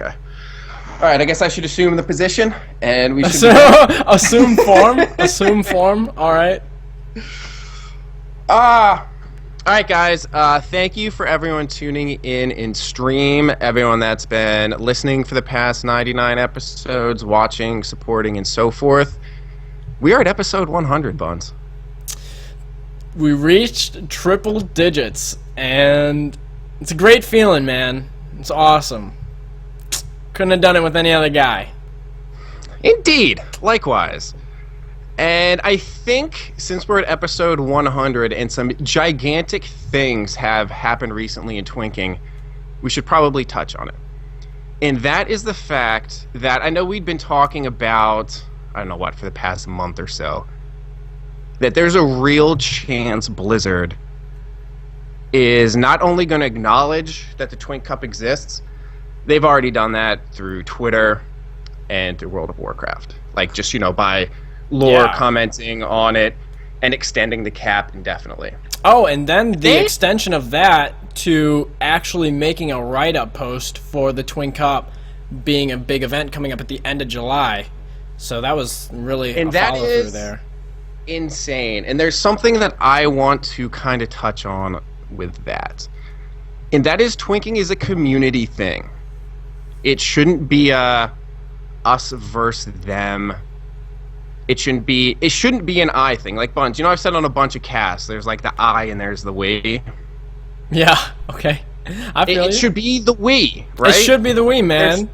Okay. All right, I guess I should assume the position, and we should... Assume form? Assume form, all right. All right, guys, thank you for everyone tuning in stream, everyone that's been listening for the past 99 episodes, watching, supporting, and so forth. We are at episode 100, Buns. We reached triple digits, and it's a great feeling, man. It's awesome. Couldn't have done it with any other guy. Indeed. Likewise. And I think since we're at episode 100 and some gigantic things have happened recently in Twinking, we should probably touch on it. And that is the fact that I know we'd been talking about, I don't know what, for the past month or so, that there's a real chance Blizzard is not only going to acknowledge that the Twink Cup exists, they've already done that through Twitter and through World of Warcraft. Like, just, by lore commenting on it and extending the cap indefinitely. Oh, and then the extension of that to actually making a write-up post for the Twink Cup being a big event coming up at the end of July. So that was really a follow-through there. Insane. And there's something that I want to kind of touch on with that. And that is Twinking is a community thing. It shouldn't be a us versus them. It shouldn't be an I thing. Like Buns, I've said on a bunch of casts, there's like the I and there's the we. Yeah, okay. It should be the we, right? It should be the we, man.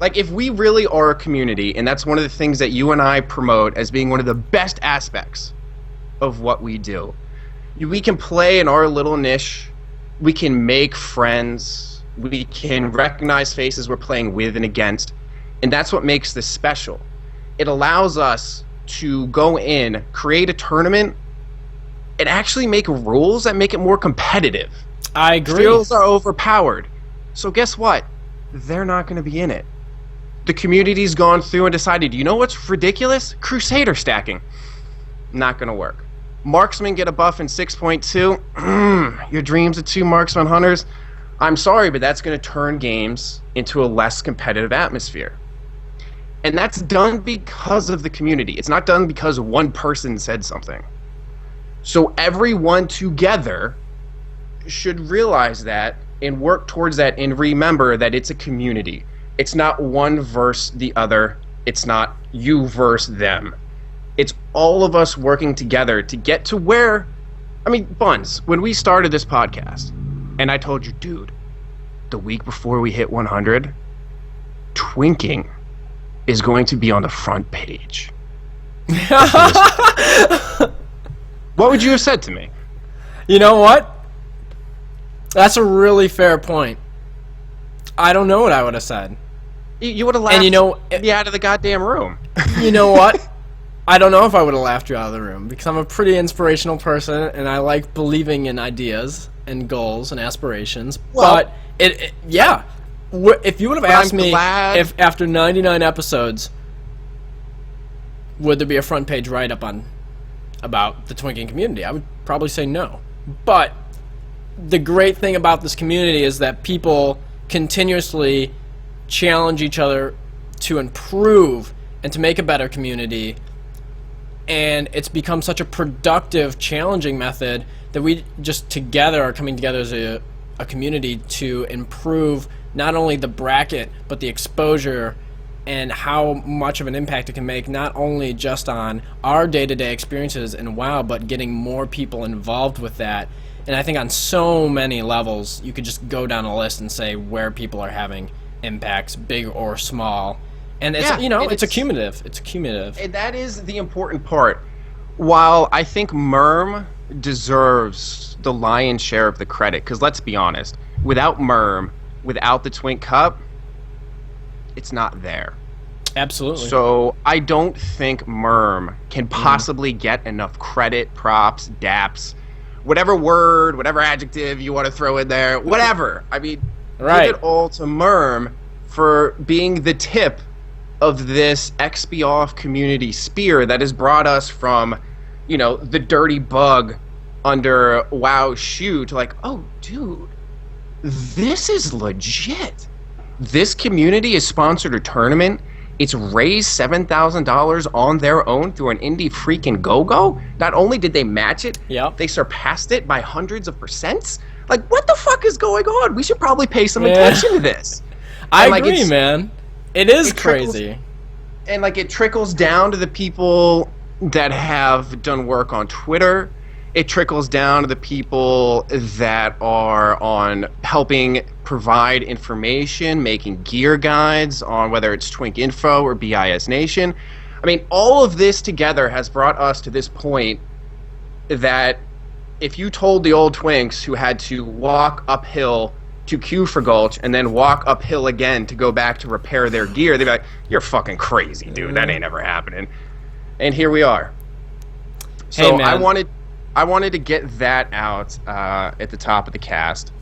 Like, if we really are a community, and that's one of the things that you and I promote as being one of the best aspects of what we do, we can play in our little niche, we can make friends, we can recognize faces we're playing with and against, and that's what makes this special. It allows us to go in, create a tournament, and actually make rules that make it more competitive. I agree. Skills are overpowered. So guess what? They're not going to be in it. The community's gone through and decided, you know what's ridiculous? Crusader stacking. Not going to work. Marksmen get a buff in 6.2. Your dreams of 2 marksman hunters. I'm sorry, but that's going to turn games into a less competitive atmosphere. And that's done because of the community. It's not done because one person said something. So everyone together should realize that and work towards that and remember that it's a community. It's not one versus the other. It's not you versus them. It's all of us working together to get to where... I mean, Buns, when we started this podcast, and I told you, dude, the week before we hit 100, Twinking is going to be on the front page. What would you have said to me? You know what? That's a really fair point. I don't know what I would have said. You would have laughed me out of the goddamn room. You know what? I don't know if I would have laughed you out of the room, because I'm a pretty inspirational person, and I like believing in ideas and goals and aspirations. Well, but, if you would have asked me if after 99 episodes, would there be a front page write-up about the Twinking community, I would probably say no. But the great thing about this community is that people continuously challenge each other to improve and to make a better community, and it's become such a productive, challenging method that we just together are coming together as a community to improve not only the bracket but the exposure and how much of an impact it can make, not only just on our day-to-day experiences in WoW, but getting more people involved with that. And I think on so many levels, you could just go down a list and say where people are having impacts, big or small. And it's, it's accumulative. It's accumulative. And that is the important part. While I think Merm deserves the lion's share of the credit, because let's be honest, without Merm, without the Twink Cup, it's not there. Absolutely. So I don't think Merm can possibly get enough credit, props, daps, whatever word, whatever adjective you want to throw in there, whatever. I mean, give it all to Merm for being the tip of this XP off community spear that has brought us from, the dirty bug under WoW's shoe to like, oh, dude, this is legit. This community has sponsored a tournament. It's raised $7,000 on their own through an indie freaking go-go. Not only did they match it, Yep. they surpassed it by hundreds of percents. Like, what the fuck is going on? We should probably pay some attention to this. I agree, man. It is crazy. And, like, it trickles down to the people that have done work on Twitter. It trickles down to the people that are on helping provide information, making gear guides on whether it's Twink Info or BIS Nation. I mean, all of this together has brought us to this point that if you told the old Twinks who had to walk uphill to queue for Gulch and then walk uphill again to go back to repair their gear, they'd be like, you're fucking crazy, dude. That ain't ever happening. And here we are. So Hey, man. I wanted to get that out at the top of the cast.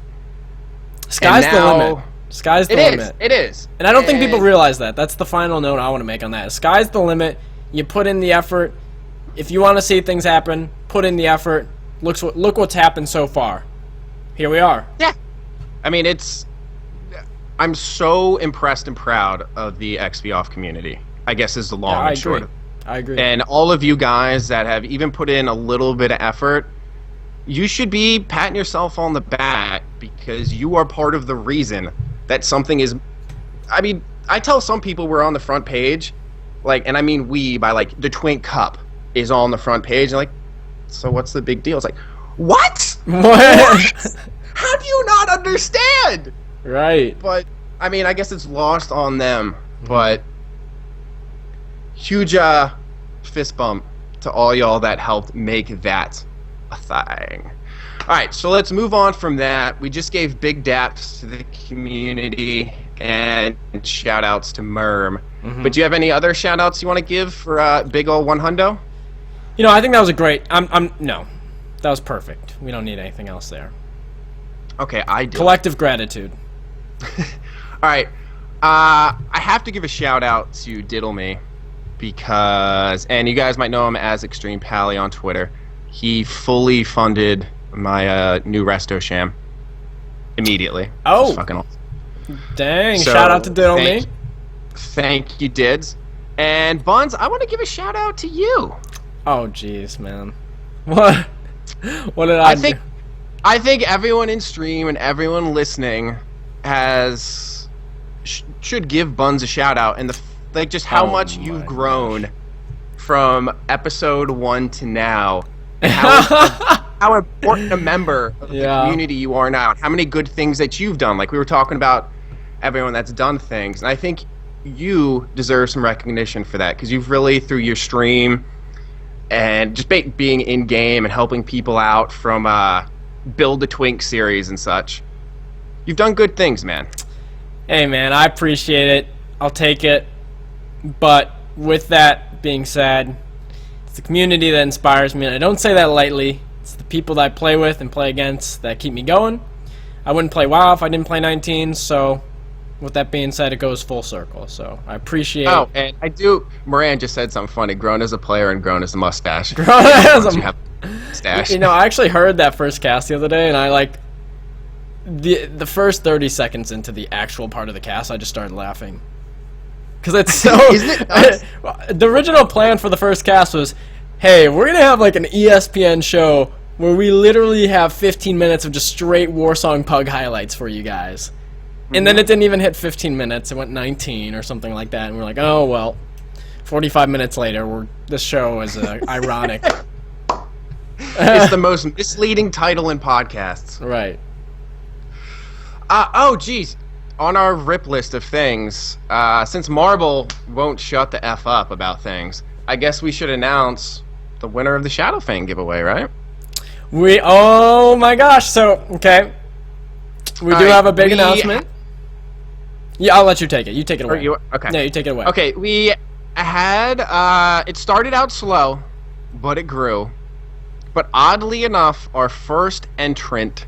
Sky's the limit. Sky's the limit. It is. And I don't think people realize that. That's the final note I want to make on that. Sky's the limit. You put in the effort. If you want to see things happen, put in the effort. Look what's happened so far. Here we are. Yeah. I mean, I'm so impressed and proud of the XP Off community, I guess is the long and short of it. I agree. And all of you guys that have even put in a little bit of effort, you should be patting yourself on the back because you are part of the reason that something is... I mean, I tell some people we're on the front page, like, and I mean we by, like, the Twink Cup is on the front page, and like, so what's the big deal? It's like, what? What? How do you not understand? Right. But, I mean, I guess it's lost on them, but... Huge fist bump to all y'all that helped make that a thing. Alright, so let's move on from that. We just gave big daps to the community and shout outs to Merm. But do you have any other shout outs you want to give for big ol' 100? You know, I think that was a great... No. That was perfect. We don't need anything else there. Okay, I do. Collective gratitude. Alright, I have to give a shout out to Diddle Me. Because, and you guys might know him as Extreme Pally on Twitter, he fully funded my new Resto Sham immediately. Oh, fucking awesome. Dang! So, shout out to Diddle Me. Thank you, Dids. And Buns, I want to give a shout out to you. Oh, jeez, man. What? What did I do? I think everyone in stream and everyone listening should give Buns a shout out, and like just how much you've grown from episode 1 to now, and how important a member of the community you are now, and how many good things that you've done. Like we were talking about everyone that's done things, and I think you deserve some recognition for that because you've really, through your stream and just being in game and helping people out from Build the Twink series and such, you've done good things, man. Hey, man, I appreciate it. I'll take it. But with that being said, it's the community that inspires me, and I don't say that lightly. It's the people that I play with and play against that keep me going. I wouldn't play WoW if I didn't play 19, so with that being said, it goes full circle. So I appreciate Oh, and I do... Moran just said something funny. Grown as a player and grown as a mustache. Grown as a mustache. You know, I actually heard that first cast the other day, and I like... The first 30 seconds into the actual part of the cast, I just started laughing. Because it's so... Isn't it the original plan for the first cast was, hey, we're going to have like an ESPN show where we literally have 15 minutes of just straight Warsong Pug highlights for you guys. And then it didn't even hit 15 minutes. It went 19 or something like that. And we're like, oh, well, 45 minutes later, this show is ironic. It's the most misleading title in podcasts. Right. Oh, geez. On our rip list of things, since Marble won't shut the F up about things, I guess we should announce the winner of the Shadowfang giveaway, right? Oh my gosh, so, okay. We do have a big announcement. Yeah, I'll let you take it. You take it away. Okay. Yeah, you take it away. Okay, we had, it started out slow, but it grew. But oddly enough, our first entrant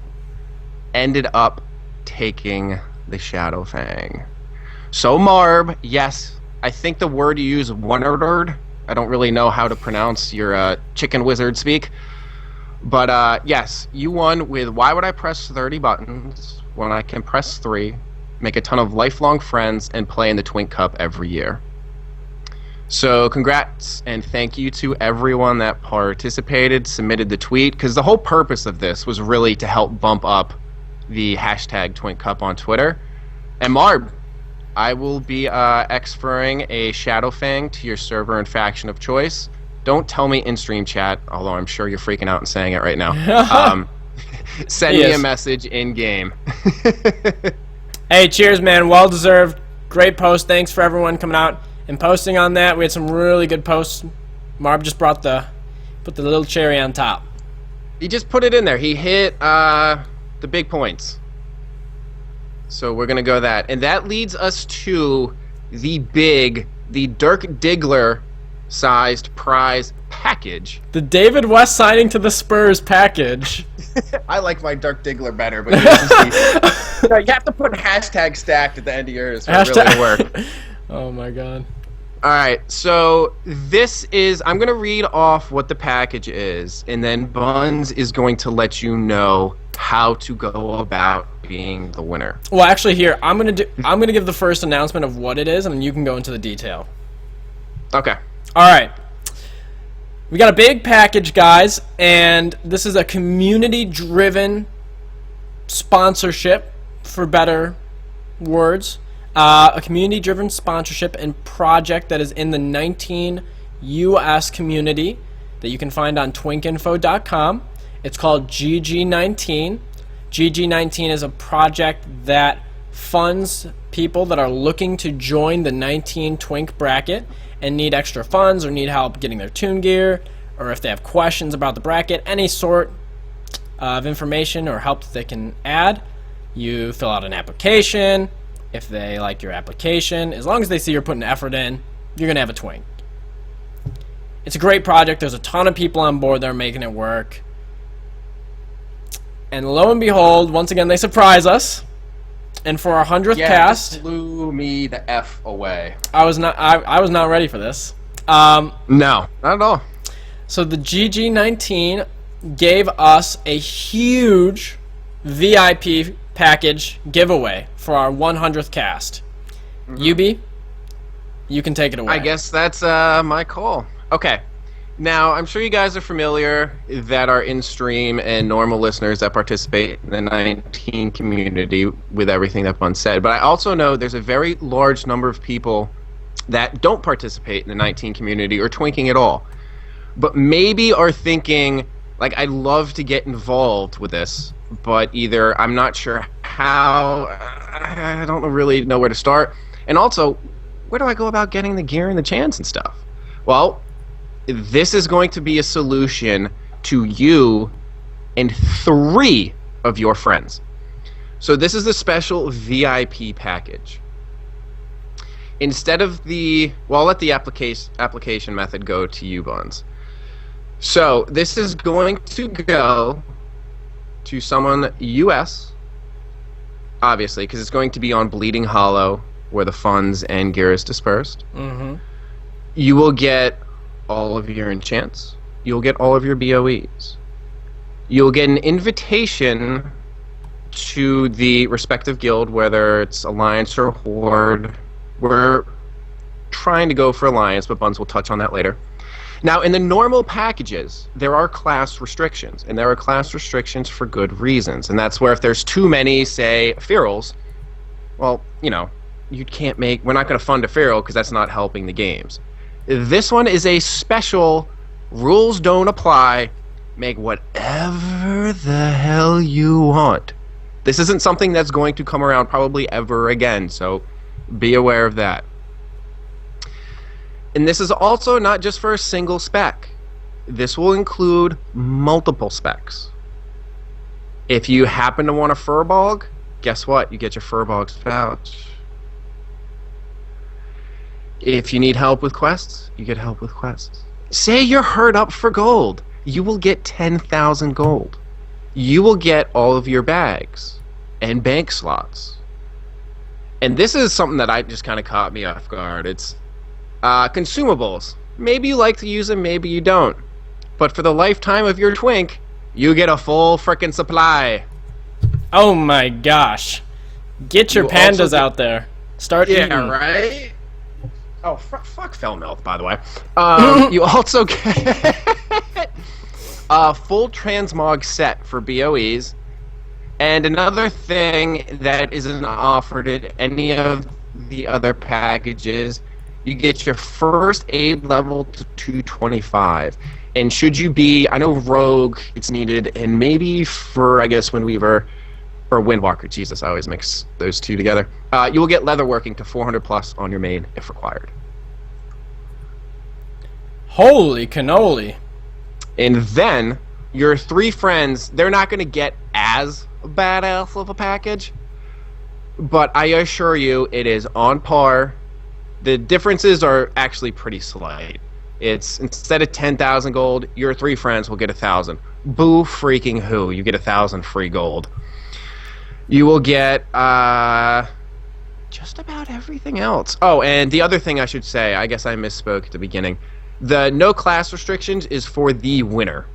ended up taking the Shadowfang. So Marb, yes, I think the word you use, wondered. I don't really know how to pronounce your chicken wizard speak. But yes, you won with why would I press 30 buttons when I can press 3 make a ton of lifelong friends, and play in the Twink Cup every year. So congrats and thank you to everyone that participated, submitted the tweet, because the whole purpose of this was really to help bump up the hashtag Twink Cup on Twitter. And Marb, I will be exferring a Shadowfang to your server and faction of choice. Don't tell me in stream chat, although I'm sure you're freaking out and saying it right now. Send me a message in game. Hey, cheers, man. Well deserved. Great post. Thanks for everyone coming out and posting on that. We had some really good posts. Marb just put the little cherry on top. He just put it in there. He hit the big points. So we're going to go that. And that leads us to the Dirk Diggler sized prize package. The David West signing to the Spurs package. I like my Dirk Diggler better, but you have to put hashtag stacked at the end of yours for it really to work. Oh my god. Alright, so this is, I'm going to read off what the package is, and then Buns is going to let you know how to go about being the winner. Well, actually here, I'm going to give the first announcement of what it is, and then you can go into the detail. Okay. Alright. We got a big package, guys, and this is a community-driven sponsorship, for better words. A community-driven sponsorship and project that is in the 19 US community that you can find on twinkinfo.com. It's called GG9. GG9 is a project that funds people that are looking to join the 19 Twink bracket and need extra funds or need help getting their toon gear, or if they have questions about the bracket, any sort of information or help that they can add. You fill out an application. If they like your application, as long as they see you're putting effort in, you're going to have a Twink. It's a great project. There's a ton of people on board that are making it work. And lo and behold, once again, they surprise us. And for our 100th cast... This blew me the F away. I was not ready for this. No, not at all. So the GG9 gave us a huge VIP package giveaway for our 100th cast. UB, you can take it away. I guess that's my call. Okay. Now, I'm sure you guys are familiar that are in stream and normal listeners that participate in the 19 community with everything that Bun said. But I also know there's a very large number of people that don't participate in the 19 community or twinking at all. But maybe are thinking, like, I'd love to get involved with this, but either I'm not sure how, I don't really know where to start. And also, where do I go about getting the gear and the chants and stuff? Well, this is going to be a solution to you and 3 of your friends. So this is the special VIP package. Instead of the, well, I'll let the application method go to you, Buns. So this is going to go to someone US, obviously, because it's going to be on Bleeding Hollow, where the funds and gear is dispersed. You will get all of your enchants. You'll get all of your BOEs. You'll get an invitation to the respective guild, whether it's Alliance or Horde. We're trying to go for Alliance, but Buns will touch on that later. Now, in the normal packages, there are class restrictions, and there are class restrictions for good reasons. And that's where if there's too many, say, ferals, well, you know, you can't make, we're not going to fund a feral because that's not helping the games. This one is a special, rules don't apply, make whatever the hell you want. This isn't something that's going to come around probably ever again, so be aware of that. And this is also not just for a single spec. This will include multiple specs. If you happen to want a Furbog, guess what? You get your Furbog's pouch. If you need help with quests, you get help with quests. Say you're hurt up for gold. You will get 10,000 gold. You will get all of your bags and bank slots. And this is something that I just kind of caught me off guard. It's consumables. Maybe you like to use them, maybe you don't. But for the lifetime of your Twink, you get a full frickin' supply. Oh my gosh. Get your You pandas also out there. Start Yeah, eating. right? Oh, fuck Felmouth, by the way. You also get a full transmog set for BOEs. And another thing that isn't offered at any of the other packages, you get your first aid level to 225. And should you be, I know Rogue, it's needed, and maybe for, I guess, Windweaver, or Windwalker, Jesus, I always mix those two together. You will get leatherworking to 400 plus on your main if required. Holy cannoli. And then, your 3 friends, they're not going to get as badass of a package, but I assure you it is on par. The differences are actually pretty slight. It's, instead of 10,000 gold, your 3 friends will get 1,000. Boo freaking who, you get 1,000 free gold. You will get just about everything else. Oh, and the other thing I should say, I guess I misspoke at the beginning. The no class restrictions is for the winner.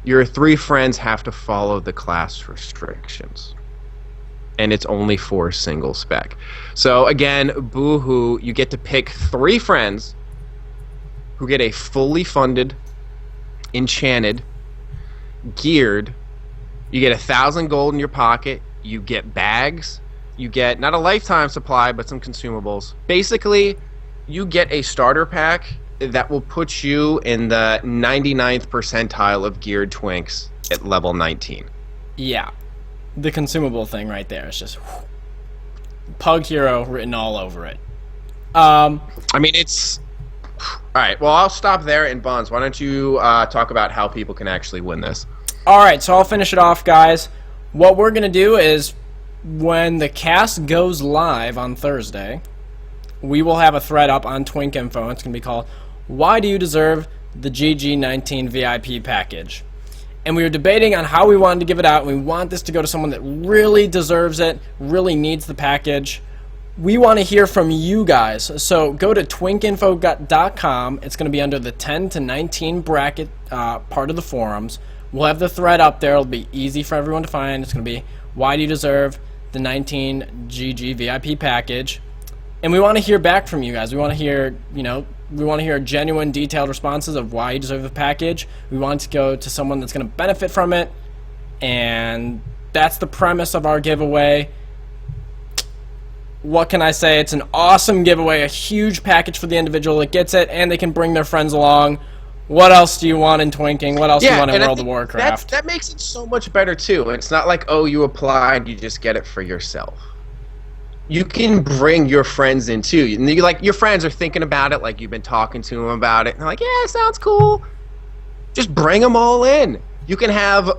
Your 3 friends have to follow the class restrictions. And it's only for single spec. So again, boo-hoo, you get to pick 3 friends who get a fully funded, enchanted, geared. You get 1,000 gold in your pocket. You get bags. You get not a lifetime supply, but some consumables. Basically, you get a starter pack that will put you in the 99th percentile of geared twinks at level 19. Yeah. The consumable thing right there is just Pug Hero written all over it. I mean, it's... Alright, well, I'll stop there. And Bonds, why don't you talk about how people can actually win this? Alright, so I'll finish it off, guys. What we're going to do is, when the cast goes live on Thursday, we will have a thread up on Twink Info. It's going to be called, Why Do You Deserve the GG9 VIP Package? And we were debating on how we wanted to give it out. We want this to go to someone that really deserves it, really needs the package. We want to hear from you guys. So go to twinkinfo.com. It's going to be under the 10 to 19 bracket part of the forums. We'll have the thread up there. It'll be easy for everyone to find. It's going to be, why do you deserve the 19 GG VIP package? And we want to hear back from you guys. We want to hear, we want to hear genuine, detailed responses of why you deserve the package. We want it to go to someone that's going to benefit from it. And that's the premise of our giveaway. What can I say? It's an awesome giveaway, a huge package for the individual that gets it, and they can bring their friends along. What else do you want in Twinking? What else do you want in World of Warcraft? That makes it so much better, too. It's not like, oh, you applied, you just get it for yourself. You can bring your friends in, too. Your friends are thinking about it, like you've been talking to them about it, and they're like, yeah, sounds cool. Just bring them all in. You can have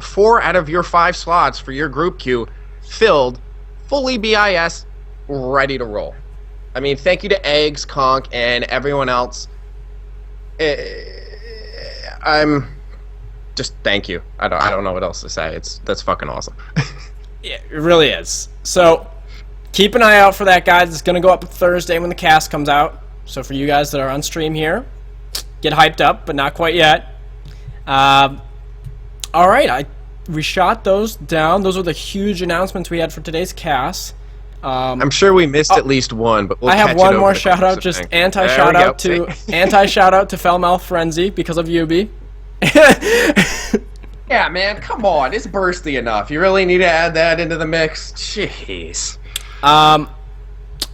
4 out of your 5 slots for your group queue filled, fully BIS, ready to roll. I mean, thank you to Eggs, Conk, and everyone else. I'm just thank you. I don't know what else to say. That's fucking awesome. Yeah, it really is. So keep an eye out for that, guys. It's going to go up Thursday when the cast comes out. So for you guys that are on stream here, get hyped up, but not quite yet. All right, we shot those down. Those were the huge announcements we had for today's cast. I'm sure we missed at least one, but we'll I have catch one it more over the shout course out, of just things. anti-shout out to anti-shout out to Fellmouth Frenzy because of Yubi. Yeah, man, come on, it's bursty enough. You really need to add that into the mix. Jeez. All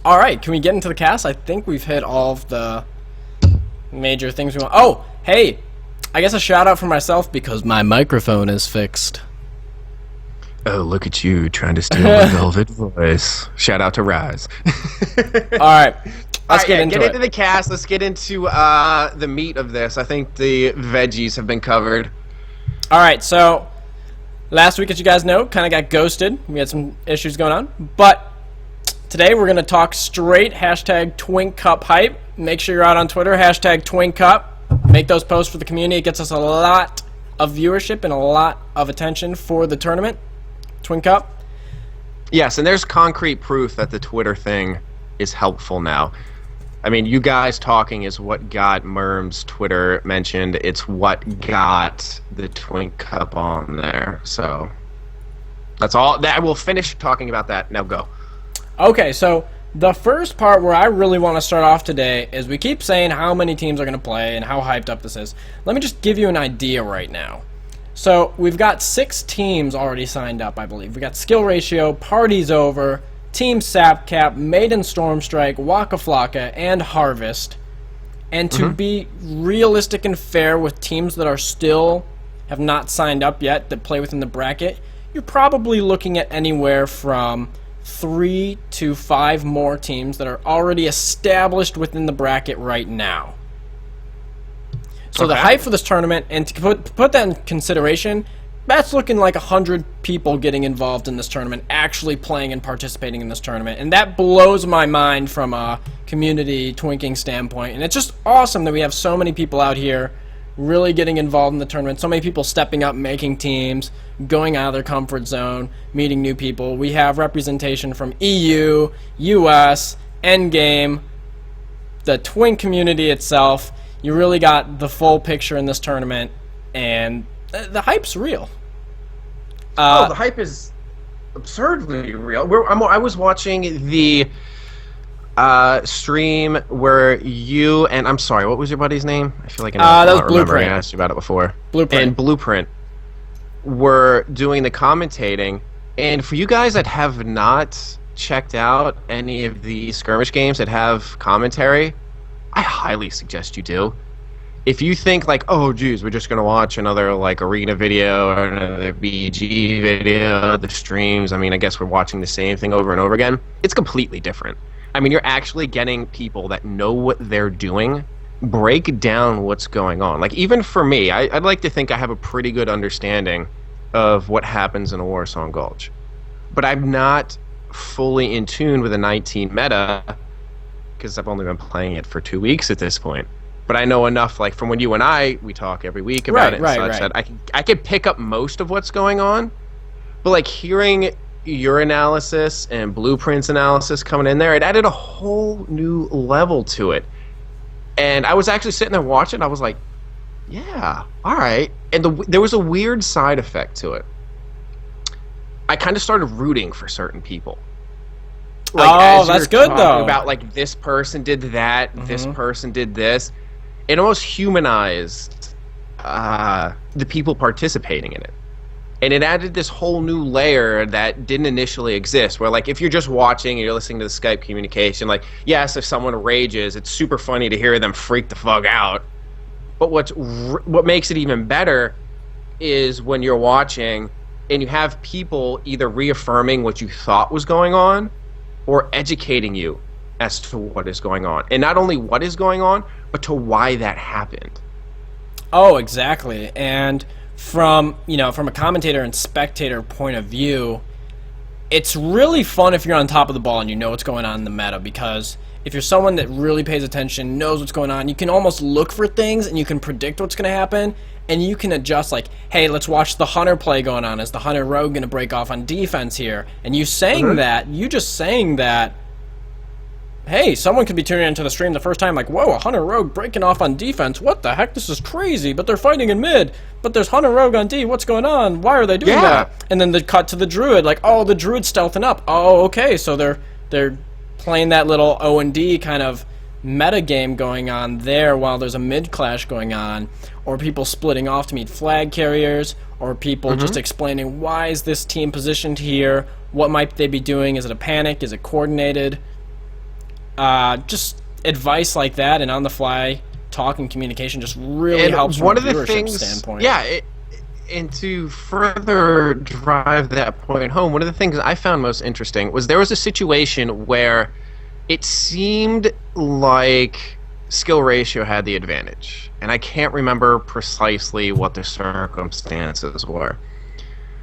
right, can we get into the cast? I think we've hit all of the major things we want. Oh, hey, I guess a shout out for myself because my microphone is fixed. Oh, look at you trying to steal my velvet voice. Shout out to Rise. All right, let's get into the cast. Let's get into the meat of this. I think the veggies have been covered. All right, so last week, as you guys know, kind of got ghosted. We had some issues going on, but today we're going to talk straight hashtag Twink Cup hype. Make sure you're out on Twitter, hashtag Twink Cup. Make those posts for the community. It gets us a lot of viewership and a lot of attention for the tournament. Twink Cup? Yes, and there's concrete proof that the Twitter thing is helpful now. I mean, you guys talking is what got Merm's Twitter mentioned. It's what got the Twink Cup on there. So that's all. We'll finish talking about that. Now go. Okay, so the first part where I really want to start off today is we keep saying how many teams are going to play and how hyped up this is. Let me just give you an idea right now. So we've got 6 teams already signed up, I believe. We got Skill Ratio, Party's Over, Team Sapcap, Maiden Stormstrike, Waka Flocka, and Harvest. And to be realistic and fair with teams that are still have not signed up yet that play within the bracket, you're probably looking at anywhere from 3 to 5 more teams that are already established within the bracket right now. So the hype for this tournament, and to put that in consideration, that's looking like 100 people getting involved in this tournament, actually playing and participating in this tournament. And that blows my mind from a community twinking standpoint. And it's just awesome that we have so many people out here really getting involved in the tournament. So many people stepping up, making teams, going out of their comfort zone, meeting new people. We have representation from EU, US, Endgame, the Twink community itself. You really got the full picture in this tournament, and the hype's real. The hype is absurdly real. I was watching the stream where you and I'm sorry, what was your buddy's name? I feel like I that was remember. Blueprint. I asked you about it before. Blueprint. And Blueprint were doing the commentating, and for you guys that have not checked out any of the skirmish games that have commentary, I highly suggest you do. If you think like, oh geez, we're just gonna watch another like arena video or another BG video, the streams, I mean, I guess we're watching the same thing over and over again. It's completely different. I mean, you're actually getting people that know what they're doing break down what's going on. Like, even for me, I'd like to think I have a pretty good understanding of what happens in a Warsong Gulch. But I'm not fully in tune with the 19 meta because I've only been playing it for 2 weeks at this point. But I know enough, like from when you and we talk every week about it and such, that I can pick up most of what's going on. But like hearing your analysis and Blueprint's analysis coming in there, it added a whole new level to it. And I was actually sitting there watching, I was like, yeah, all right. And there was a weird side effect to it. I kind of started rooting for certain people. Like, that's good though. About like this person did that, this person did this. It almost humanized the people participating in it. And it added this whole new layer that didn't initially exist, where like if you're just watching and you're listening to the Skype communication, like yes, if someone rages, it's super funny to hear them freak the fuck out. But what makes it even better is when you're watching and you have people either reaffirming what you thought was going on or educating you as to what is going on. And not only what is going on, but to why that happened. Oh, exactly. And from a commentator and spectator point of view, it's really fun if you're on top of the ball and you know what's going on in the meta, because if you're someone that really pays attention, knows what's going on, you can almost look for things and you can predict what's going to happen, and you can adjust like, hey, let's watch the Hunter play going on. Is the Hunter Rogue going to break off on defense here? And you saying that, hey, someone could be tuning into the stream the first time like, whoa, a Hunter Rogue breaking off on defense. What the heck? This is crazy. But they're fighting in mid. But there's Hunter Rogue on D. What's going on? Why are they doing that? And then they cut to the Druid like, oh, the Druid's stealthing up. Oh, okay. So they're playing that little O&D kind of meta game going on there while there's a mid clash going on, or people splitting off to meet flag carriers, or people just explaining why is this team positioned here, what might they be doing, is it a panic, is it coordinated, just advice like that, and on the fly talk and communication just really helps from a viewership standpoint. And to further drive that point home, one of the things I found most interesting was there was a situation where it seemed like skill ratio had the advantage. And I can't remember precisely what the circumstances were.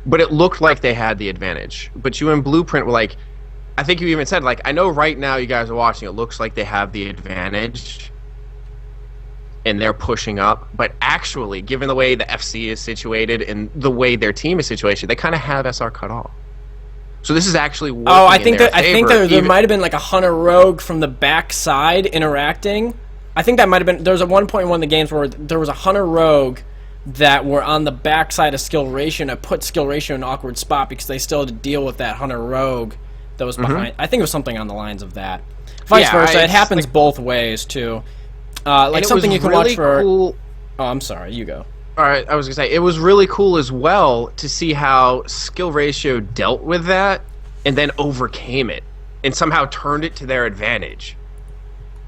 But it looked like they had the advantage. But you and Blueprint were like, I think you even said, like, I know right now you guys are watching, it looks like they have the advantage. And they're pushing up. But actually, given the way the FC is situated and the way their team is situated, they kind of have SR cut off. So this is actually working I think there might have been like a Hunter Rogue from the backside interacting. I think that might have been. There was at one point in one of the games where there was a Hunter Rogue that were on the backside of skill ratio, and it put skill ratio in an awkward spot because they still had to deal with that Hunter Rogue that was behind. I think it was something on the lines of that. Vice versa, it happens both ways too. Like something you can really watch for. Cool. Oh, I'm sorry. You go. All right, I was gonna say it was really cool as well to see how skill ratio dealt with that and then overcame it and somehow turned it to their advantage.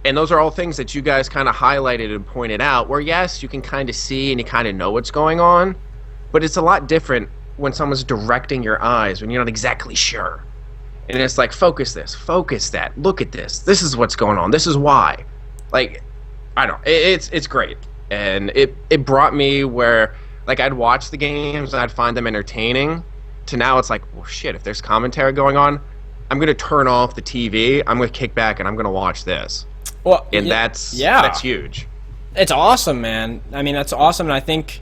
And those are all things that you guys kind of highlighted and pointed out where, yes, you can kind of see and you kind of know what's going on, but it's a lot different when someone's directing your eyes when you're not exactly sure. And it's like, focus this, focus that, look at this. This is what's going on. This is why. Like, I don't know. It's great. And it brought me where, like, I'd watch the games and I'd find them entertaining to now it's like, well, shit, if there's commentary going on, I'm going to turn off the TV, I'm going to kick back, and I'm going to watch this. Well, and that's huge. It's awesome, man. I mean, that's awesome, and I think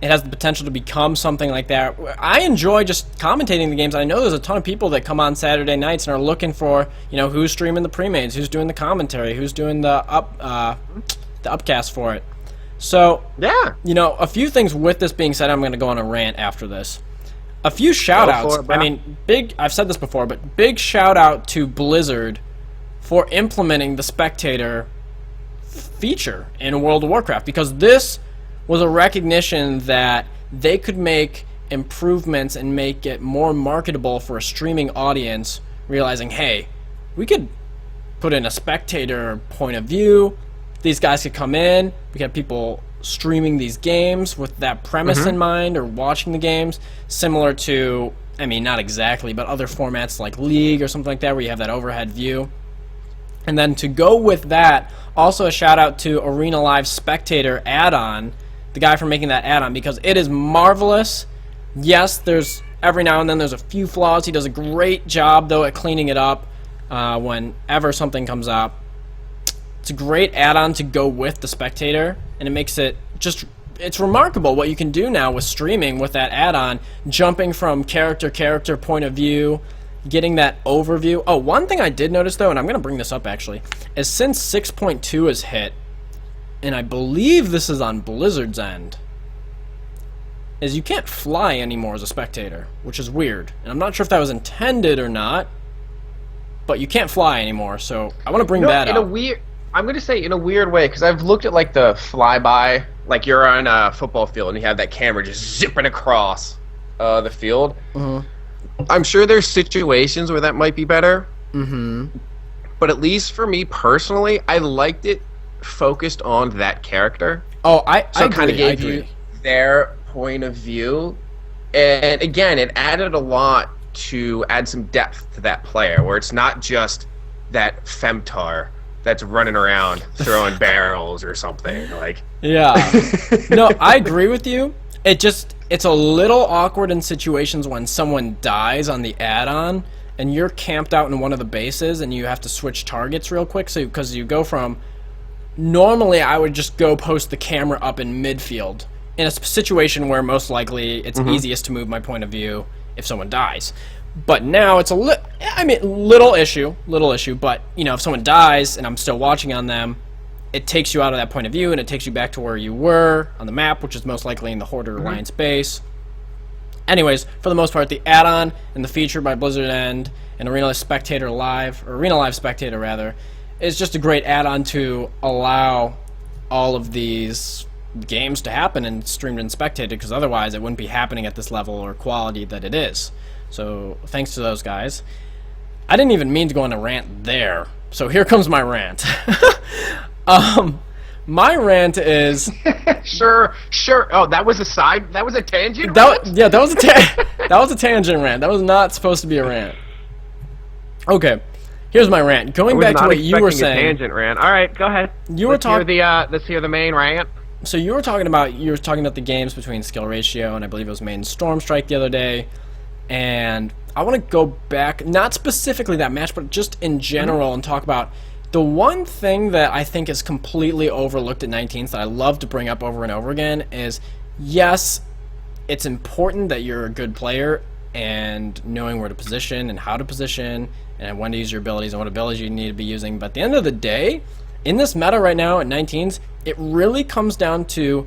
it has the potential to become something like that. I enjoy just commentating the games. I know there's a ton of people that come on Saturday nights and are looking for, who's streaming the pre-mains, who's doing the commentary, who's doing the upcast for it. So, yeah, a few things with this being said, I'm going to go on a rant after this. A few shout-outs. I mean, I've said this before, but big shout-out to Blizzard for implementing the spectator feature in World of Warcraft, because this was a recognition that they could make improvements and make it more marketable for a streaming audience, realizing, hey, we could put in a spectator point of view, these guys could come in, we could have people streaming these games with that premise in mind, or watching the games, similar to, I mean, not exactly, but other formats like League or something like that, where you have that overhead view. And then to go with that, also a shout out to Arena Live Spectator add-on, the guy for making that add-on, because it is marvelous. Yes, there's every now and then there's a few flaws. He does a great job, though, at cleaning it up whenever something comes up. It's a great add-on to go with the Spectator, and it makes it just, it's remarkable what you can do now with streaming with that add-on, jumping from character point of view, getting that overview. Oh, one thing I did notice, though, and I'm going to bring this up, actually, is since 6.2 is hit, and I believe this is on Blizzard's end, is you can't fly anymore as a spectator, which is weird. And I'm not sure if that was intended or not, but you can't fly anymore, so I want to bring that up. I'm going to say in a weird way, because I've looked at, like, the flyby, like you're on a football field and you have that camera just zipping across the field. I'm sure there's situations where that might be better. But at least for me personally, I liked it focused on that character. Oh, I kind of gave you their point of view. And again, it added a lot to add some depth to that player, where it's not just that femtar that's running around throwing barrels or something. Like, yeah. No, I agree with you. It's a little awkward in situations when someone dies on the add-on and you're camped out in one of the bases and you have to switch targets real quick. So because you go from, normally I would just go post the camera up in midfield in a situation where most likely it's easiest to move my point of view if someone dies. But now it's little issue, but if someone dies and I'm still watching on them, it takes you out of that point of view and it takes you back to where you were on the map, which is most likely in the Horde or Alliance base. Anyways, for the most part, the add-on and the feature by Blizzard End and Arena Live Spectator rather, is just a great add-on to allow all of these games to happen and streamed and spectated, because otherwise it wouldn't be happening at this level or quality that it is. So thanks to those guys. I didn't even mean to go on a rant there, so here comes my rant. My rant is sure. Oh, that was a tangent. That was a tangent rant. That was not supposed to be a rant. Okay, here's my rant. Going back to what you were saying. Tangent rant. All right, go ahead. Let's hear the main rant. So you were talking about the games between skill ratio, and I believe it was main Stormstrike the other day. And I want to go back, not specifically that match, but just in general, and talk about the one thing that I think is completely overlooked at 19s that I love to bring up over and over again is, yes, it's important that you're a good player and knowing where to position and how to position and when to use your abilities and what abilities you need to be using. But at the end of the day, in this meta right now at 19s, it really comes down to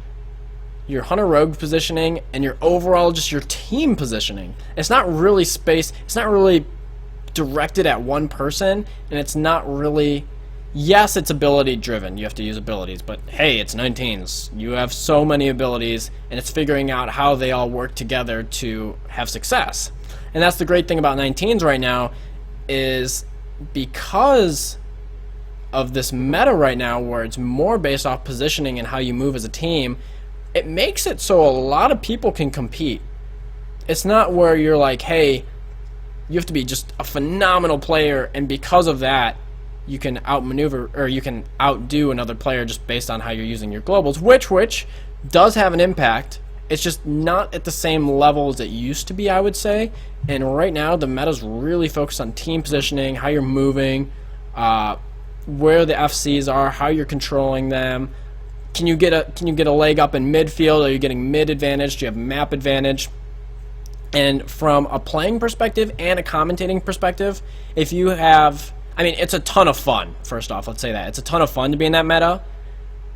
your Hunter Rogue positioning and your overall just your team positioning. It's not really space, it's not really directed at one person, and it's not really... Yes, it's ability driven. You have to use abilities, but hey, it's 19s. You have so many abilities, and it's figuring out how they all work together to have success. And that's the great thing about 19s right now, is because of this meta right now where it's more based off positioning and how you move as a team, it makes it so a lot of people can compete. It's not where you're like, hey, you have to be just a phenomenal player, and because of that, you can outmaneuver, or you can outdo another player just based on how you're using your globals, which does have an impact. It's just not at the same level as it used to be, I would say. And right now, the meta's really focused on team positioning, how you're moving, where the FCs are, how you're controlling them. Can you get a leg up in midfield? Are you getting mid advantage? Do you have map advantage? And from a playing perspective and a commentating perspective, if you have... I mean, it's a ton of fun, first off, let's say that. It's a ton of fun to be in that meta,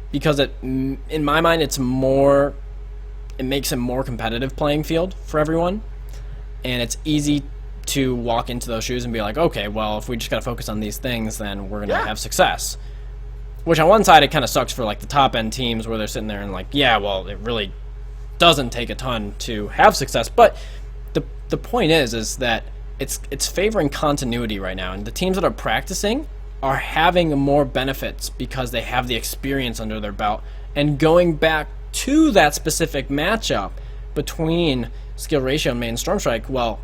because in my mind, it makes a more competitive playing field for everyone, and it's easy to walk into those shoes and be like, okay, well, if we just got to focus on these things, then we're going to have success. Which on one side, it kind of sucks for like the top-end teams where they're sitting there and like, yeah, well, it really doesn't take a ton to have success, but the point is that it's favoring continuity right now, and the teams that are practicing are having more benefits because they have the experience under their belt. And going back to that specific matchup between skill ratio and main Stormstrike, well,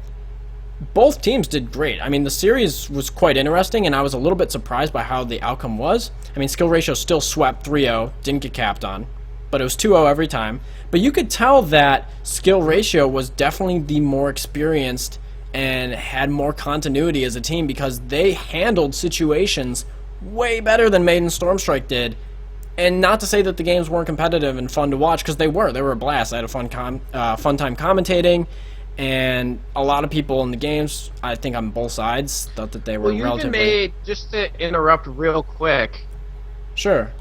both teams did great. I mean, the series was quite interesting, and I was a little bit surprised by how the outcome was. I mean, skill ratio still swept 3-0, didn't get capped on, but it was 2-0 every time. But you could tell that skill ratio was definitely the more experienced and had more continuity as a team, because they handled situations way better than Maiden Stormstrike did. And not to say that the games weren't competitive and fun to watch, because they were a blast. I had a fun time commentating, and a lot of people in the games, I think on both sides, thought that they were relatively... Just to interrupt real quick. Sure.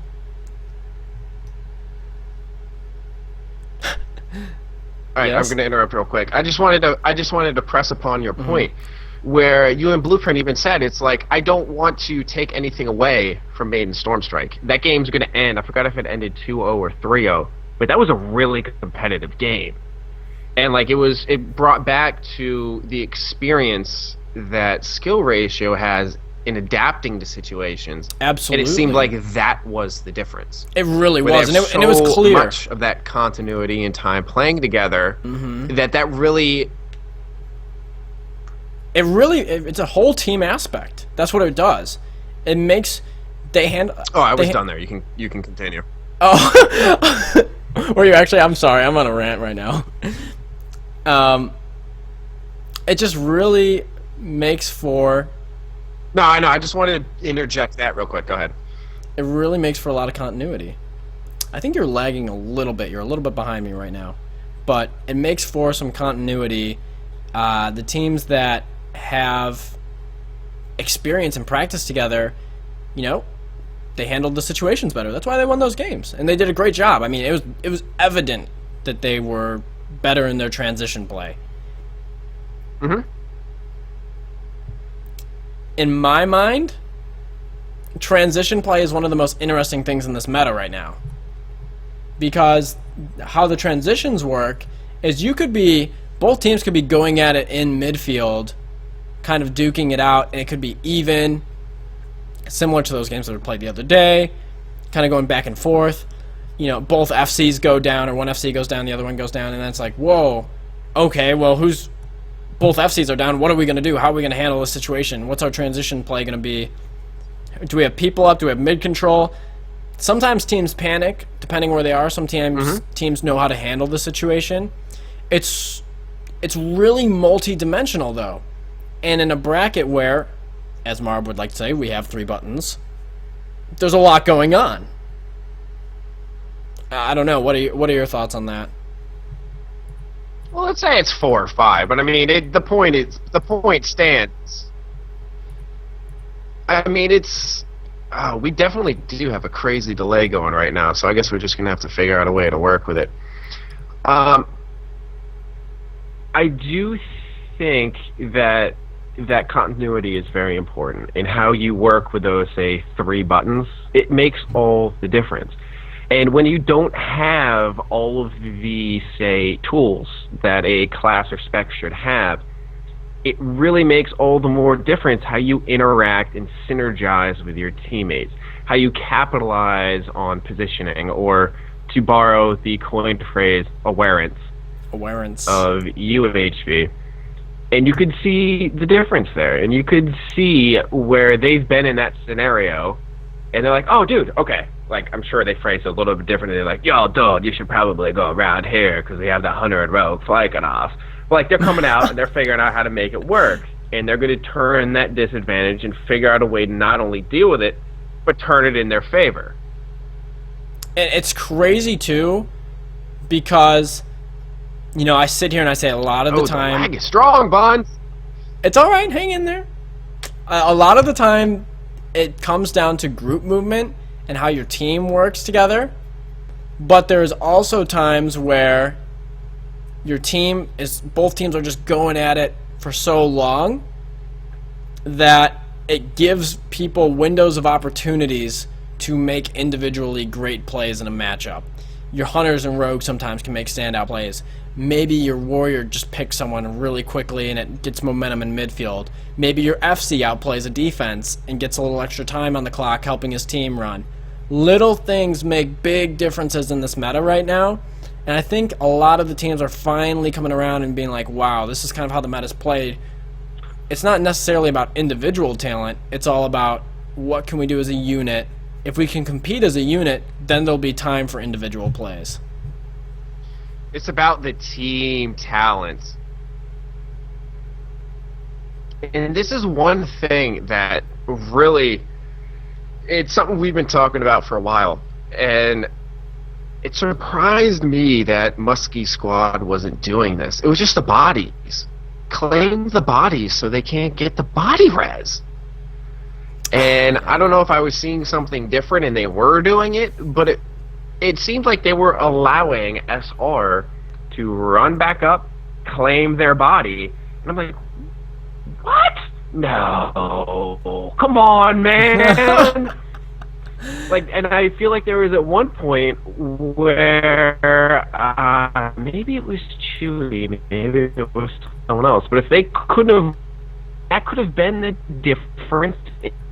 All right, yes? I'm going to interrupt real quick. I just wanted to press upon your point, where you and Blueprint even said, it's like, I don't want to take anything away from Maiden Stormstrike. That game's going to end. I forgot if it ended 2-0 or 3-0, but that was a really competitive game. And like it brought back to the experience that skill ratio has in adapting to situations. Absolutely. And it seemed like that was the difference. It really was, and it was clear. So much of that continuity and time playing together that really... It's a whole team aspect. That's what it does. It makes... Oh, I was done there. You can continue. Oh. Were you actually? I'm sorry. I'm on a rant right now. It just really makes for... No, I know. I just wanted to interject that real quick. Go ahead. It really makes for a lot of continuity. I think you're lagging a little bit. You're a little bit behind me right now. But it makes for some continuity. The teams that have experience and practice together, you know, they handled the situations better. That's why they won those games. And they did a great job. I mean, it was evident that they were better in their transition play. In my mind, transition play is one of the most interesting things in this meta right now. Because how the transitions work is both teams could be going at it in midfield, kind of duking it out, and it could be even, similar to those games that were played the other day, kind of going back and forth. You know, both FCs go down, or one FC goes down, the other one goes down, and then it's like, whoa, okay, well, both FCs are down, what are we going to do? How are we going to handle this situation? What's our transition play going to be? Do we have people up? Do we have mid-control? Sometimes teams panic, depending where they are. Sometimes teams know how to handle the situation. It's really multi-dimensional, though. And in a bracket where, as Marb would like to say, we have 3 buttons, there's a lot going on. I don't know. What are your thoughts on that? Well, let's say it's 4 or 5, but I mean, the point stands. I mean, we definitely do have a crazy delay going right now, so I guess we're just gonna have to figure out a way to work with it. I do think that that continuity is very important in how you work with those, say, 3 buttons. It makes all the difference. And when you don't have all of the, say, tools that a class or spec should have, it really makes all the more difference how you interact and synergize with your teammates, how you capitalize on positioning, or to borrow the coined phrase, awareness of UHV. And you could see the difference there, and you could see where they've been in that scenario, and they're like, oh, dude, okay. Like, I'm sure they phrased it a little bit differently. They're like, yo, dude, you should probably go around here because we have the 100 rogue flanking off. But, like, they're coming out and they're figuring out how to make it work. And they're going to turn that disadvantage and figure out a way to not only deal with it, but turn it in their favor. And it's crazy, too, because, you know, I sit here and I say a lot of the time... the lag is strong, Bond! It's all right, hang in there. A lot of the time, it comes down to group movement and how your team works together. But there's also times where both teams are just going at it for so long that it gives people windows of opportunities to make individually great plays in a matchup. Your hunters and rogues sometimes can make standout plays. Maybe your warrior just picks someone really quickly and it gets momentum in midfield. Maybe your FC outplays a defense and gets a little extra time on the clock helping his team run. Little things make big differences in this meta right now, and I think a lot of the teams are finally coming around and being like, wow, this is kind of how the meta's played. It's not necessarily about individual talent, it's all about what can we do as a unit. If we can compete as a unit, then there'll be time for individual plays. It's about the team talent. And this is one thing that really, it's something we've been talking about for a while. And it surprised me that Muskie's squad wasn't doing this. It was just the bodies. Claim the bodies so they can't get the body res. And I don't know if I was seeing something different and they were doing it, but it seemed like they were allowing SR to run back up, claim their body, and I'm like, what? No, come on, man. Like, and I feel like there was at one point where maybe it was Chewy, maybe it was someone else, but if they couldn't have, that could have been the difference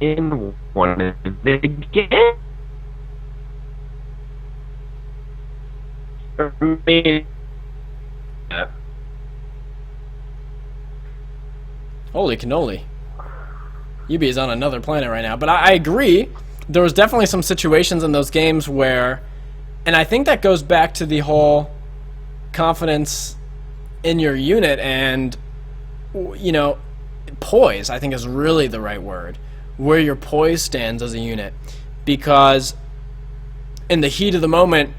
in one of the games. Holy cannoli. UB is on another planet right now. But I agree. There was definitely some situations in those games where, and I think that goes back to the whole confidence in your unit and, you know, poise, I think is really the right word. Where your poise stands as a unit. Because in the heat of the moment,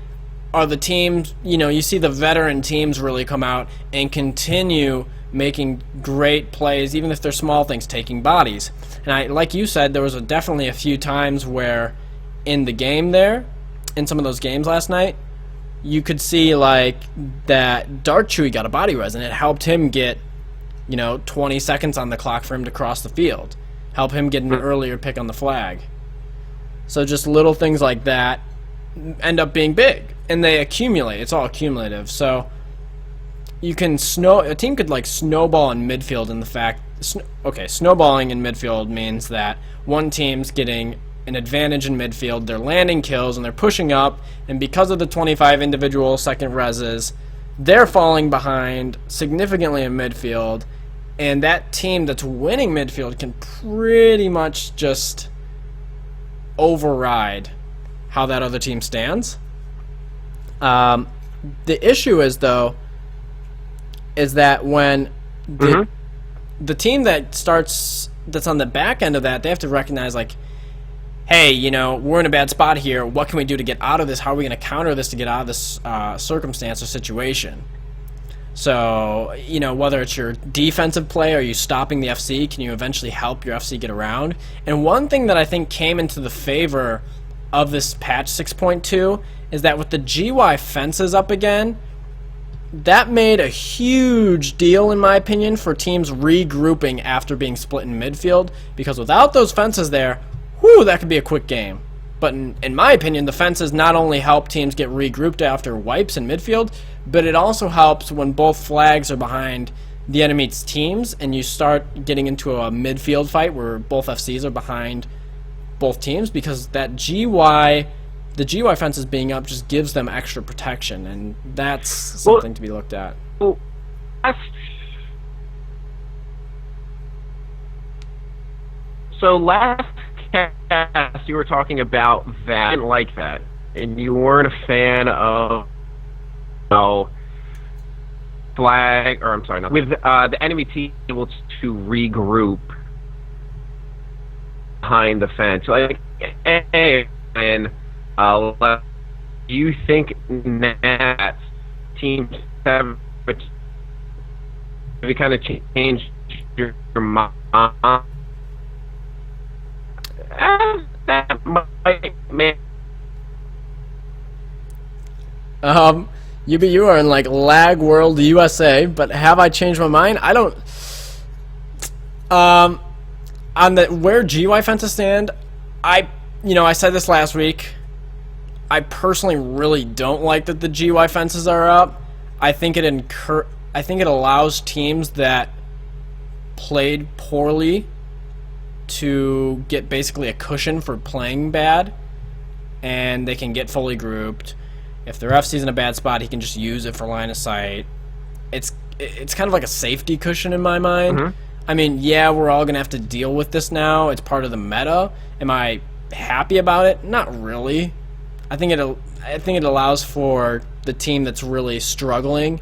are the teams, you know, you see the veteran teams really come out and continue making great plays, even if they're small things, taking bodies. And like you said, there was definitely a few times where in the game there, in some of those games last night, you could see like that Dark Chewy got a body res, and it helped him get, you know, 20 seconds on the clock for him to cross the field. Help him get an earlier pick on the flag. So just little things like that end up being big, and they accumulate. It's all accumulative. So you can a team could like snowball in midfield in the fact, snowballing in midfield means that one team's getting an advantage in midfield, they're landing kills and they're pushing up, and because of the 25 individual second reses, they're falling behind significantly in midfield, and that team that's winning midfield can pretty much just override how that other team stands. The issue is, though, is that when the team that's on the back end of that, they have to recognize, like, hey, you know, we're in a bad spot here. What can we do to get out of this? How are we going to counter this to get out of this circumstance or situation? So, you know, whether it's your defensive play, are you stopping the FC? Can you eventually help your FC get around? And one thing that I think came into the favor of this patch 6.2 is that with the GY fences up again, that made a huge deal, in my opinion, for teams regrouping after being split in midfield, because without those fences there, whew, that could be a quick game. But in my opinion, the fences not only help teams get regrouped after wipes in midfield, but it also helps when both flags are behind the enemy's teams and you start getting into a midfield fight where both FCs are behind both teams, because the GY fences being up just gives them extra protection, and that's something to be looked at. Well, so last cast you were talking about that. I didn't like that, and you weren't a fan of flag, or I'm sorry, not with the enemy team able to regroup behind the fence. Like, and do you think that teams have kind of changed your mind? That might make. You are in like lag world USA, but have I changed my mind? I don't. On the where GY fences stand, I said this last week. I personally really don't like that the GY fences are up. I think it allows teams that played poorly to get basically a cushion for playing bad, and they can get fully grouped. If their FC's in a bad spot, he can just use it for line of sight. It's kind of like a safety cushion in my mind. Mm-hmm. I mean, yeah, we're all gonna have to deal with this now. It's part of the meta. Am I happy about it? Not really. I think it allows for the team that's really struggling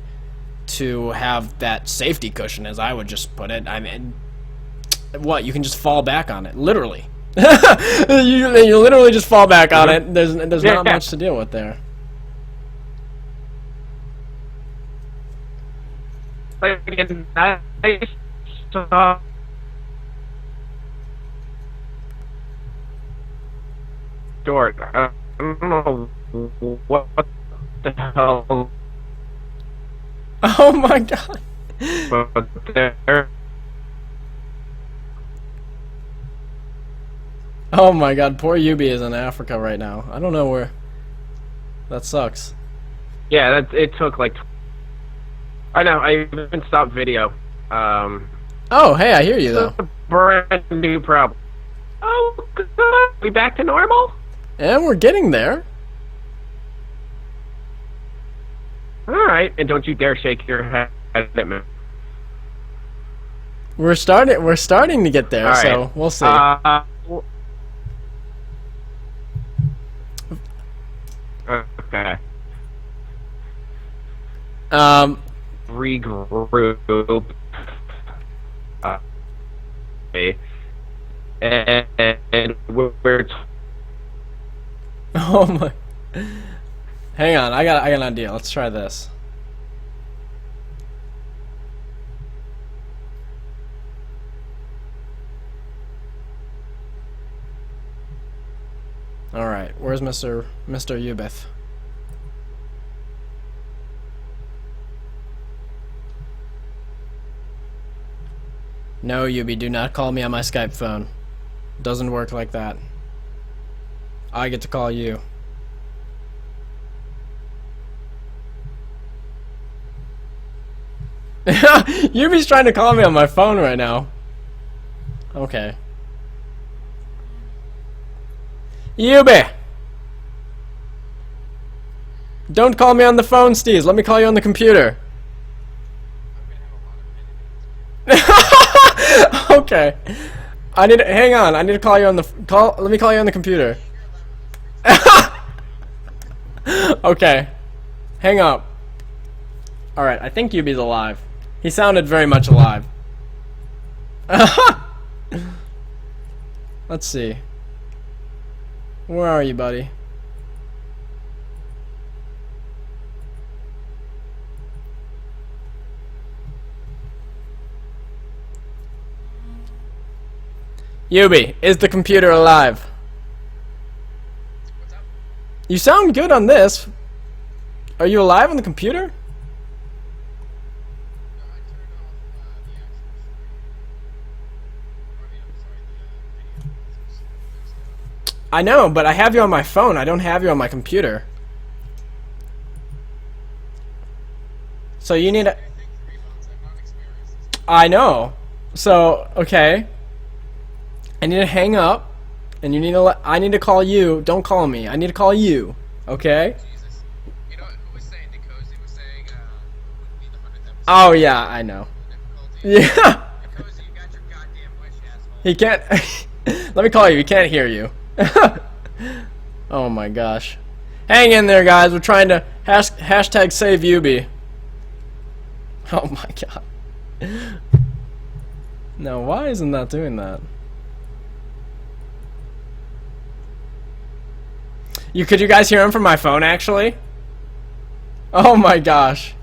to have that safety cushion, as I would just put it. I mean, what, you can just fall back on it, literally. you literally just fall back on it. There's not much to deal with there. Like, nice stuff. Short. I don't know what the hell. Oh my god. But there. Oh my god, poor Yubi is in Africa right now. I don't know where. That sucks. Yeah, it took like. I know. I even stopped video. Oh, hey, I hear you though. A brand new problem. Oh, good. We back to normal? And we're getting there. All right, and don't you dare shake your head at me. We're starting to get there, All right. so we'll see. Okay. Regroup. Okay. And we're. Oh my. Hang on, I got an idea. Let's try this. All right, where's Mr. Ubith? No, Yubi, do not call me on my Skype phone. Doesn't work like that. I get to call you. Yubi's trying to call me on my phone right now. Okay. Yubi! Don't call me on the phone, Steez. Let me call you on the computer. Okay. Hang on. I need to call you on the let me call you on the computer. Okay. Hang up. Alright, I think Yubi's alive. He sounded very much alive. Let's see. Where are you, buddy? Yubi, is the computer alive? You sound good on this. Are you alive on the computer? I know, but I have you on my phone. I don't have you on my computer. So you need a... I know. So, okay. I need to hang up, and you need to I need to call you. Don't call me. I need to call you. Okay? Jesus. You know who was saying? Nicozy was saying, would be the 100th episode. Oh, yeah, I know. Yeah. Nicozy, you got your goddamn wish, asshole. He can't... Let me call you. He can't hear you. Oh, my gosh. Hang in there, guys. We're trying to hashtag save Ubi. Oh, my God. Now, why isn't that doing that? Could you guys hear him from my phone, actually? Oh my gosh.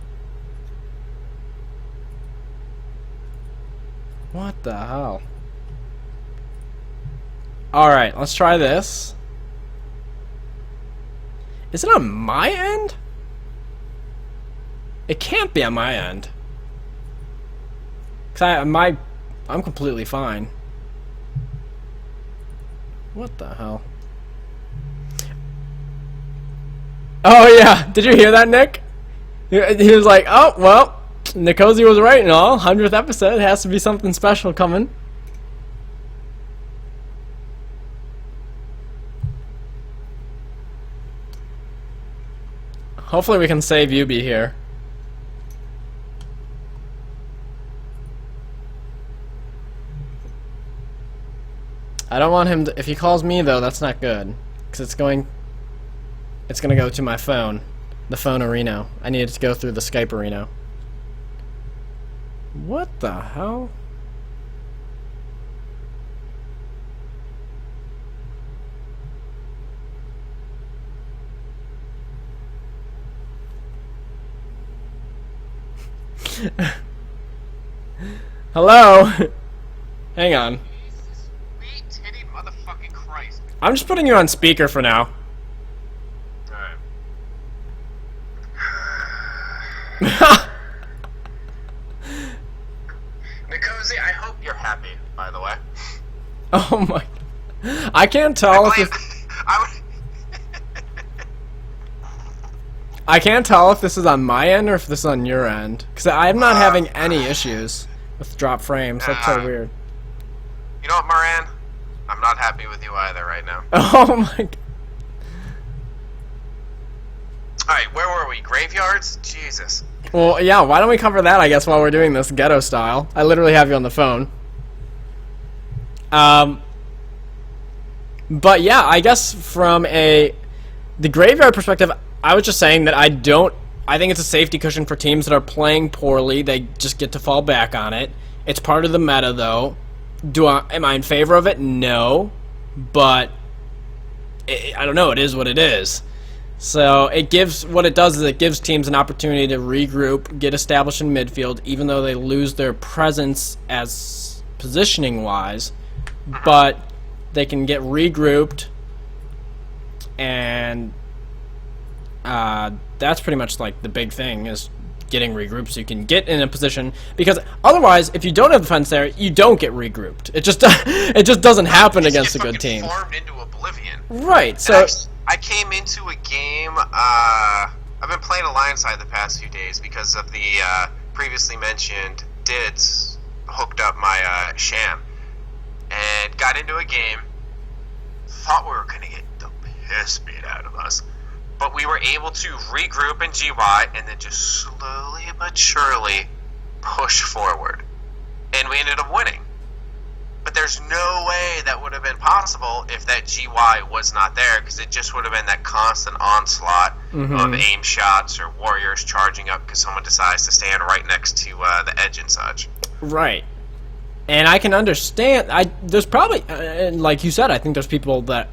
What the hell? Alright, let's try this. Is it on my end? It can't be on my end. 'Cause I'm completely fine. What the hell? Oh yeah, did you hear that, Nick? He was like, oh, well, Nicozy was right and all. 100th episode, has to be something special coming. Hopefully we can save Ubi here. I don't want him to, if he calls me though, that's not good. Because it's gonna go to my phone. The phone arena. I need it to go through the Skype arena. What the hell? Hello? Hang on. Jesus, sweet titty motherfucking Christ. I'm just putting you on speaker for now. Alright. Nicozy, I hope you're happy, by the way. Oh my... I can't tell if I can't tell if this is on my end or if this is on your end. Because I'm not having any issues with drop frames. That's so weird. You know what, Moran? I'm not happy with you either right now. Oh my god. Alright, where were we? Graveyards? Jesus. Well, yeah, why don't we cover that, I guess, while we're doing this ghetto style. I literally have you on the phone. But yeah, I guess from the graveyard perspective, I was just saying that I think it's a safety cushion for teams that are playing poorly. They just get to fall back on it. It's part of the meta, though. Am I in favor of it? No. But, I don't know, it is what it is. So, what it does is it gives teams an opportunity to regroup, get established in midfield, even though they lose their presence as positioning-wise. But they can get regrouped, and that's pretty much like the big thing, is getting regrouped so you can get in a position, because otherwise if you don't have defense there, you don't get regrouped. It just doesn't happen against a good team. Formed into oblivion. Right. So I came into a game, I've been playing Alliance side the past few days because of the previously mentioned DIDs hooked up my sham, and got into a game, thought we were going to get the piss beat out of us. But we were able to regroup in GY and then just slowly but surely push forward. And we ended up winning. But there's no way that would have been possible if that GY was not there, because it just would have been that constant onslaught of aim shots or warriors charging up because someone decides to stand right next to the edge and such. Right. And I can understand. There's probably, like you said, I think there's people that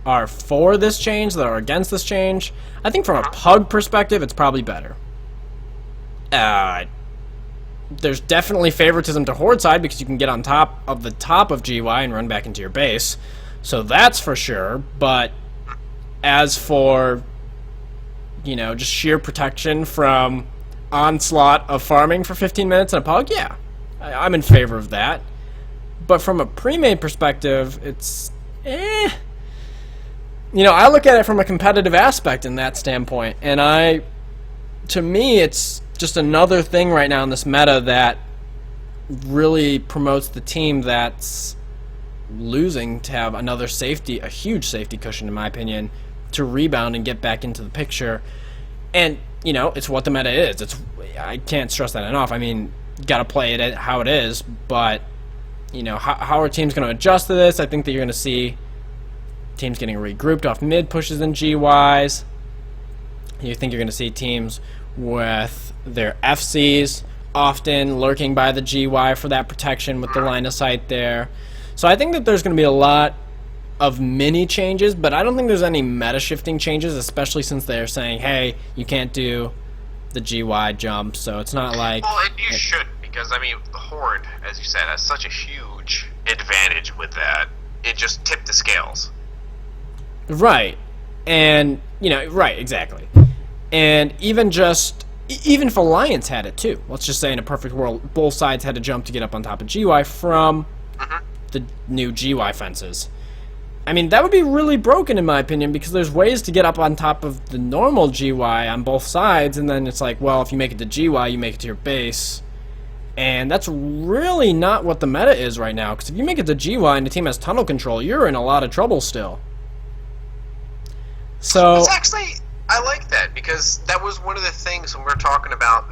are for this change, that are against this change. I think from a pug perspective, it's probably better. There's definitely favoritism to Horde side because you can get on top of GY and run back into your base. So that's for sure. But as for, just sheer protection from onslaught of farming for 15 minutes in a pug, yeah, I'm in favor of that. But from a pre-made perspective, it's I look at it from a competitive aspect in that standpoint, and to me, it's just another thing right now in this meta that really promotes the team that's losing to have another a huge safety cushion, in my opinion, to rebound and get back into the picture. And, it's what the meta is. I can't stress that enough. I mean, got to play it how it is, but, how are teams going to adjust to this? I think that you're going to see teams getting regrouped off mid pushes and GYs. You think you're going to see teams with their FCs often lurking by the GY for that protection with the line of sight there. So I think that there's going to be a lot of mini changes, but I don't think there's any meta shifting changes, especially since they're saying, hey, you can't do the GY jump, so it's not like... Well, and you should, because, the Horde, as you said, has such a huge advantage with that. It just tipped the scales. Right. And, right, exactly. And even if Alliance had it too, let's just say in a perfect world, both sides had to jump to get up on top of GY from the new GY fences. That would be really broken in my opinion, because there's ways to get up on top of the normal GY on both sides, and then it's like, well, if you make it to GY, you make it to your base. And that's really not what the meta is right now, because if you make it to GY and the team has tunnel control, you're in a lot of trouble still. So it's actually, I like that, because that was one of the things when we were talking about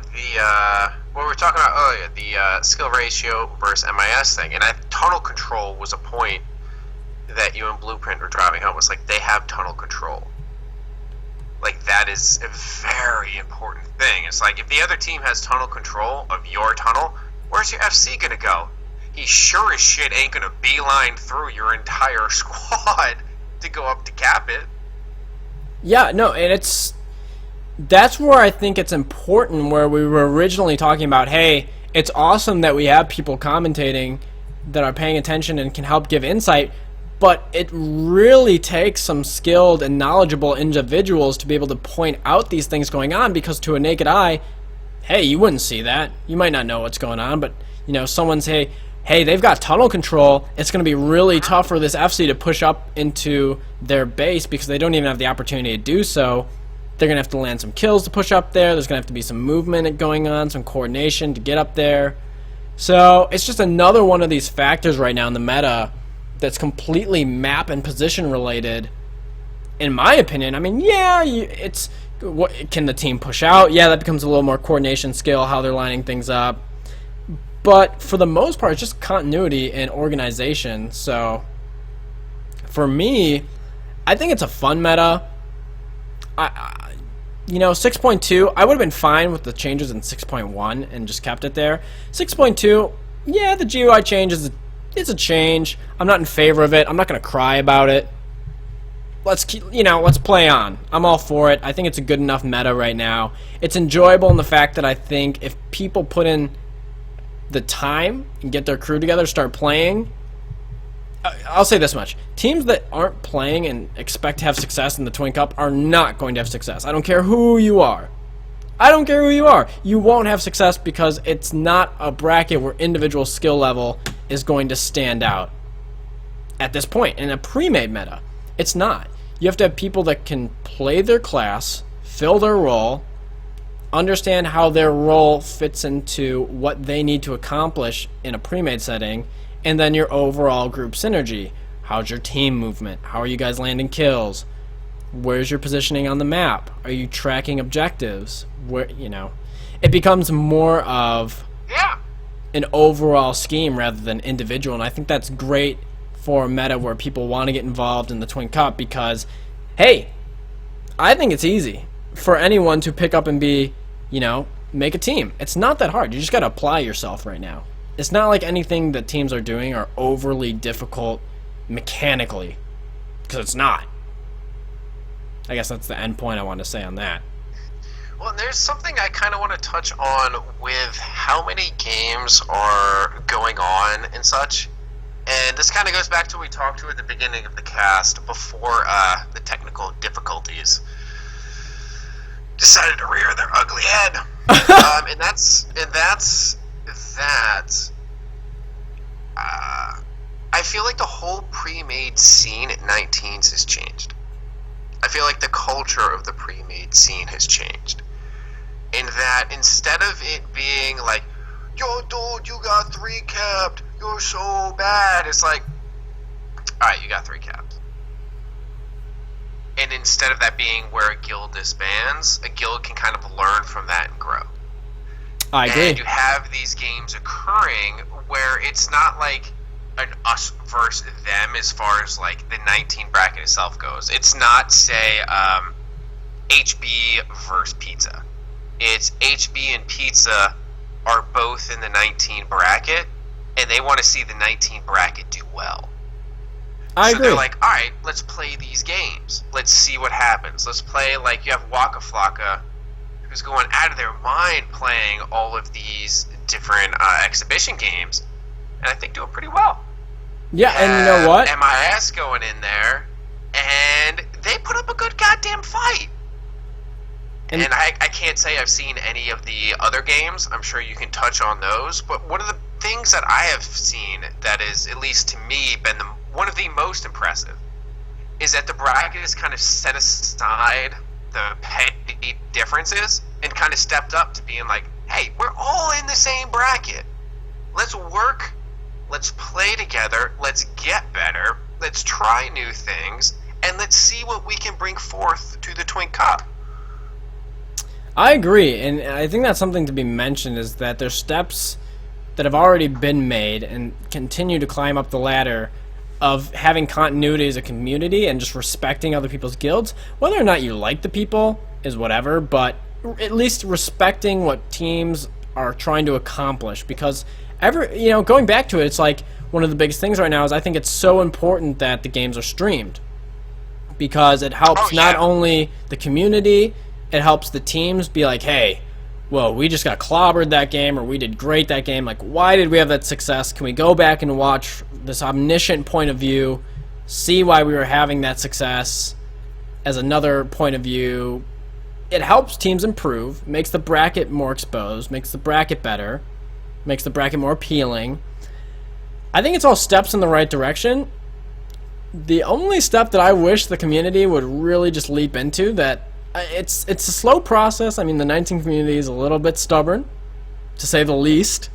earlier, the skill ratio versus MIS thing, and tunnel control was a point that you and Blueprint were driving home. Was like, they have tunnel control. Like, that is a very important thing. It's like, if the other team has tunnel control of your tunnel, where's your FC gonna go? He sure as shit ain't gonna beeline through your entire squad to go up to cap it. Yeah, no, and that's where I think it's important, where we were originally talking about, hey, it's awesome that we have people commentating that are paying attention and can help give insight, but it really takes some skilled and knowledgeable individuals to be able to point out these things going on, because to a naked eye, hey, you wouldn't see that. You might not know what's going on, but, someone say, hey, they've got tunnel control. It's going to be really tough for this FC to push up into their base because they don't even have the opportunity to do so. They're going to have to land some kills to push up there. There's going to have to be some movement going on, some coordination to get up there. So it's just another one of these factors right now in the meta that's completely map and position related. In my opinion, it's what can the team push out? Yeah, that becomes a little more coordination skill, how they're lining things up. But for the most part, it's just continuity and organization. So for me, I think it's a fun meta. 6.2, I would have been fine with the changes in 6.1 and just kept it there. 6.2, yeah, the GUI change it's a change. I'm not in favor of it. I'm not going to cry about it. Let's play on. I'm all for it. I think it's a good enough meta right now. It's enjoyable in the fact that I think if people put in the time and get their crew together, start playing, I'll say this much. Teams that aren't playing and expect to have success in the Twink Cup are not going to have success. I don't care who you are. You won't have success because it's not a bracket where individual skill level is going to stand out at this point. In a pre-made meta, it's not. You have to have people that can play their class, fill their role, understand how their role fits into what they need to accomplish in a pre-made setting, and then your overall group synergy. How's your team movement? How are you guys landing kills? Where's your positioning on the map? Are you tracking objectives? It becomes more of an overall scheme rather than individual, and I think that's great for a meta where people want to get involved in the Twink Cup because, hey, I think it's easy for anyone to pick up and make a team. It's not that hard. You just got to apply yourself right now. It's not like anything that teams are doing are overly difficult mechanically, because it's not. I guess that's the end point I want to say on that. Well, there's something I kind of want to touch on with how many games are going on and such. And this kind of goes back to what we talked to at the beginning of the cast before the technical difficulties decided to rear their ugly head. And that's that. I feel like the whole pre-made scene at 19s has changed. feel like the culture of the pre-made scene has changed. In that, instead of it being like, yo, dude, you got 3 capped, you're so bad, it's like, alright, you got 3 capped. And instead of that being where a guild disbands, a guild can kind of learn from that and grow. I agree. And you have these games occurring where it's not like an us versus them as far as like the 19 bracket itself goes. It's not, say, HB versus Pizza. It's HB and Pizza are both in the 19 bracket, and they want to see the 19 bracket do well. I so agree. They're like, all right, let's play these games. Let's see what happens. Let's play, like, you have Waka Flocka, who's going out of their mind playing all of these different exhibition games, and I think doing pretty well. Yeah, and you know what? MIS going in there, and they put up a good goddamn fight. And I can't say I've seen any of the other games. I'm sure you can touch on those. But one of the things that I have seen that is, at least to me, been one of the most impressive is that the bracket has kind of set aside the petty differences and kind of stepped up to being like, hey, we're all in the same bracket. Let's work. Let's play together. Let's get better. Let's try new things. And let's see what we can bring forth to the Twink Cup. I agree, and I think that's something to be mentioned, is that there's steps that have already been made and continue to climb up the ladder of having continuity as a community and just respecting other people's guilds. Whether or not you like the people is whatever, but at least respecting what teams are trying to accomplish, because going back to it, it's like one of the biggest things right now is I think it's so important that the games are streamed, because it helps not only the community, it helps the teams be like, hey, well, we just got clobbered that game, or we did great that game. Like, why did we have that success? Can we go back and watch this omniscient point of view, see why we were having that success as another point of view? It helps teams improve, makes the bracket more exposed, makes the bracket better, makes the bracket more appealing. I think it's all steps in the right direction. The only step that I wish the community would really just leap into, that it's a slow process. I mean, the 19 community is a little bit stubborn, to say the least.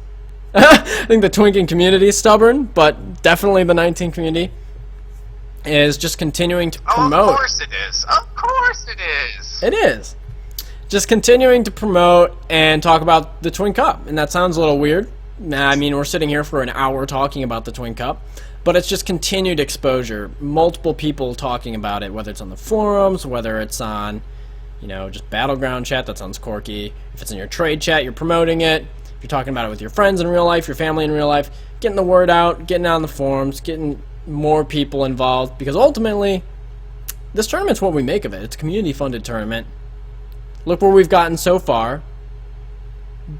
I think the Twinking community is stubborn, but definitely the 19 community is just continuing to promote. Oh, of course it is. Of course it is. It is. Just continuing to promote and talk about the Twink Cup. And that sounds a little weird. I mean, we're sitting here for an hour talking about the Twink Cup, but it's just continued exposure. Multiple people talking about it, whether it's on the forums, whether it's on, just Battleground chat. That sounds quirky. If it's in your trade chat, you're promoting it. If you're talking about it with your friends in real life, your family in real life, getting the word out, getting on the forums, getting more people involved, because ultimately, this tournament's what we make of it. It's a community-funded tournament. Look where we've gotten so far.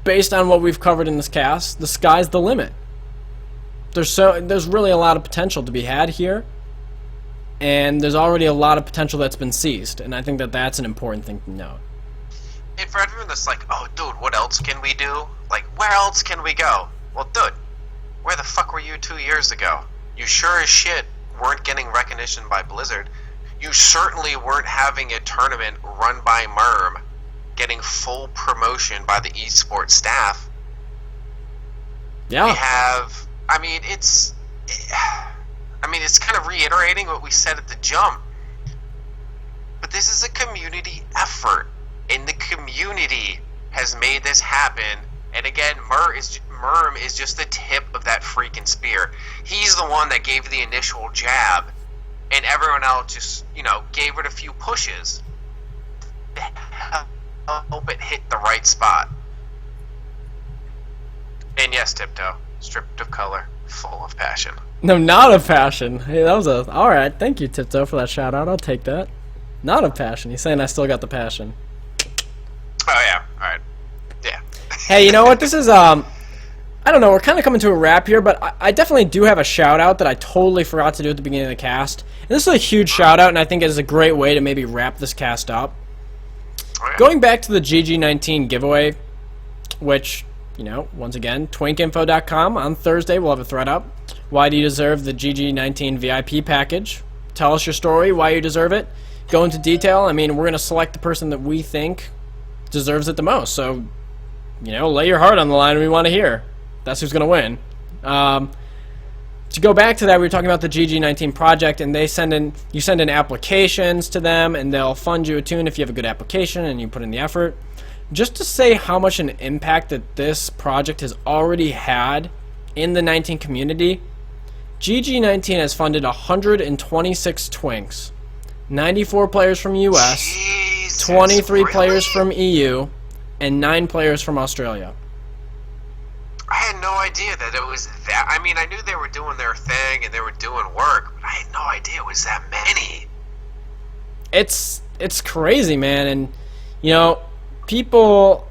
Based on what we've covered in this cast, the sky's the limit. There's really a lot of potential to be had here, and there's already a lot of potential that's been seized, and I think that that's an important thing to note. And for everyone that's like, oh, dude, what else can we do? Like, where else can we go? Well, dude, where the fuck were you 2 years ago? You sure as shit weren't getting recognition by Blizzard. You certainly weren't having a tournament run by Merm, getting full promotion by the esports staff. Yeah. We have, it's kind of reiterating what we said at the jump. But this is a community effort, and the community has made this happen. And again, Merm is just the tip of that freaking spear. He's the one that gave the initial jab, and everyone else just, gave it a few pushes to help it hit the right spot. And yes, Tiptoe, stripped of color, full of passion. No, not of passion. Hey, that was alright, thank you, Tiptoe, for that shout out. I'll take that. Not of passion. He's saying I still got the passion. Oh yeah, alright. Yeah. Hey, you know what? This is, I don't know, we're kind of coming to a wrap here, but I definitely do have a shout-out that I totally forgot to do at the beginning of the cast. And this is a huge shout-out, and I think it is a great way to maybe wrap this cast up. Okay. Going back to the GG9 giveaway, which, once again, twinkinfo.com. On Thursday, we'll have a thread up. Why do you deserve the GG9 VIP package? Tell us your story, why you deserve it. go into detail, I mean, we're going to select the person that we think deserves it the most. So, you know, lay your heart on the line we want to hear. That's who's going to win. To go back to that, we were talking about the GG19 project, and you send in applications to them, and they'll fund you a tune if you have a good application and you put in the effort. Just to say how much an impact that this project has already had in the 19 community, GG19 has funded 126 Twinks, 94 players from US, Jesus, 23 really? players from EU, and 9 players from Australia. I had no idea that it was that. I mean, I knew they were doing their thing and they were doing work, but I had no idea it was that many. It's crazy, man. And, you know, people,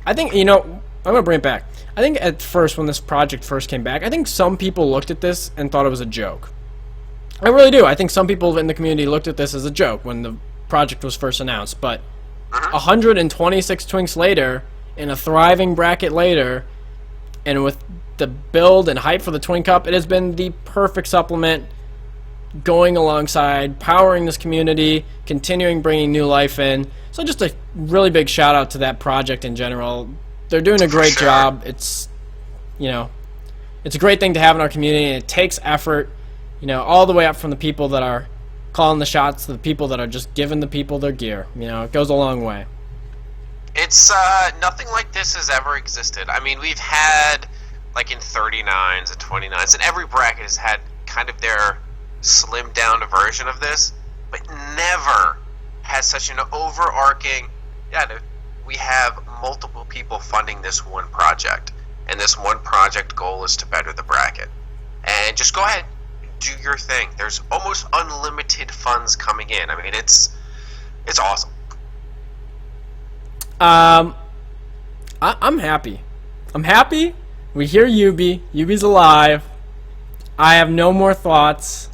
I think, you know, I'm going to bring it back. I think at first, when this project first came back, I think some people looked at this and thought it was a joke. I really do. I think some people in the community looked at this as a joke when the project was first announced. But 126 Twinks later, in a thriving bracket later, and with the build and hype for the Twink Cup, it has been the perfect supplement going alongside, powering this community, continuing bringing new life in. So just a really big shout out to that project in general. They're doing a great job. It's, you know, it's a great thing to have in our community, and it takes effort, you know, all the way up from the people that are calling the shots to the people that are just giving the people their gear. You know, it goes a long way. It's nothing like this has ever existed. I mean, we've had like in 39s and 29s, and every bracket has had kind of their slimmed down version of this, but never has such an overarching. Yeah, we have multiple people funding this one project, and this one project goal is to better the bracket. And just go ahead, do your thing. There's almost unlimited funds coming in. I mean, it's awesome. I'm happy. I'm happy. We hear Yubi. Yubi's alive. I have no more thoughts.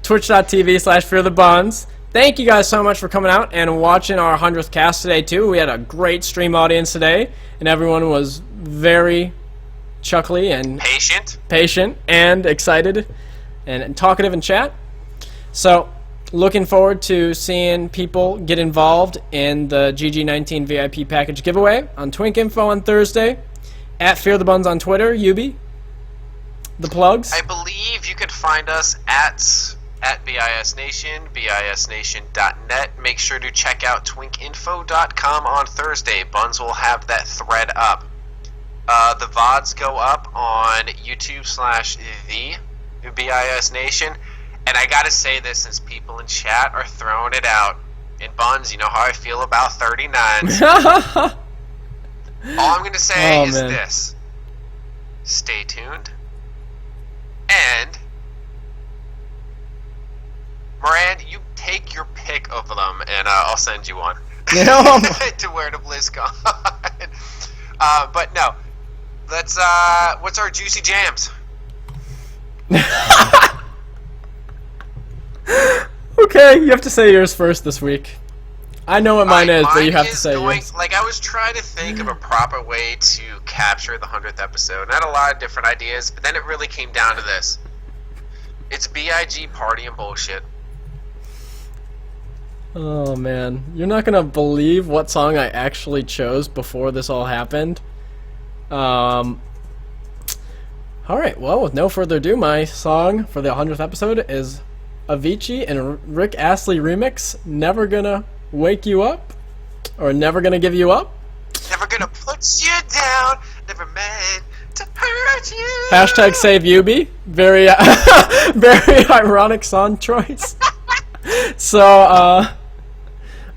Twitch.tv/fearthebuns. Thank you guys so much for coming out and watching our 100th cast today, too. We had a great stream audience today, and everyone was very chuckly and patient and excited and talkative in chat. So, looking forward to seeing people get involved in the GG19 VIP package giveaway on Twink Info on Thursday, at Fear the Buns on Twitter. Yubi, the plugs. I believe you could find us at bisnation, bisnation.net. Make sure to check out twinkinfo.com on Thursday. Buns will have that thread up. The VODs go up on YouTube/the bisnation. And I gotta say this, since people in chat are throwing it out. And Buns, you know how I feel about 39s. All I'm gonna say is this. Stay tuned. And Moran, you take your pick of them, and I'll send you one. To wear to BlizzCon. But no. Let's what's our juicy jams? Okay, you have to say yours first this week. I know what mine is, but you have to say yours. Like, I was trying to think of a proper way to capture the 100th episode. And I had a lot of different ideas, but then it really came down to this. It's BIG party and bullshit. Oh, man. You're not going to believe what song I actually chose before this all happened. Alright, well, with no further ado, my song for the 100th episode is Avicii and Rick Astley remix, Never Gonna Wake You Up, or Never Gonna Give You Up. Never gonna put you down, never meant to hurt you. Hashtag save Yubi. Very, very ironic song choice. So,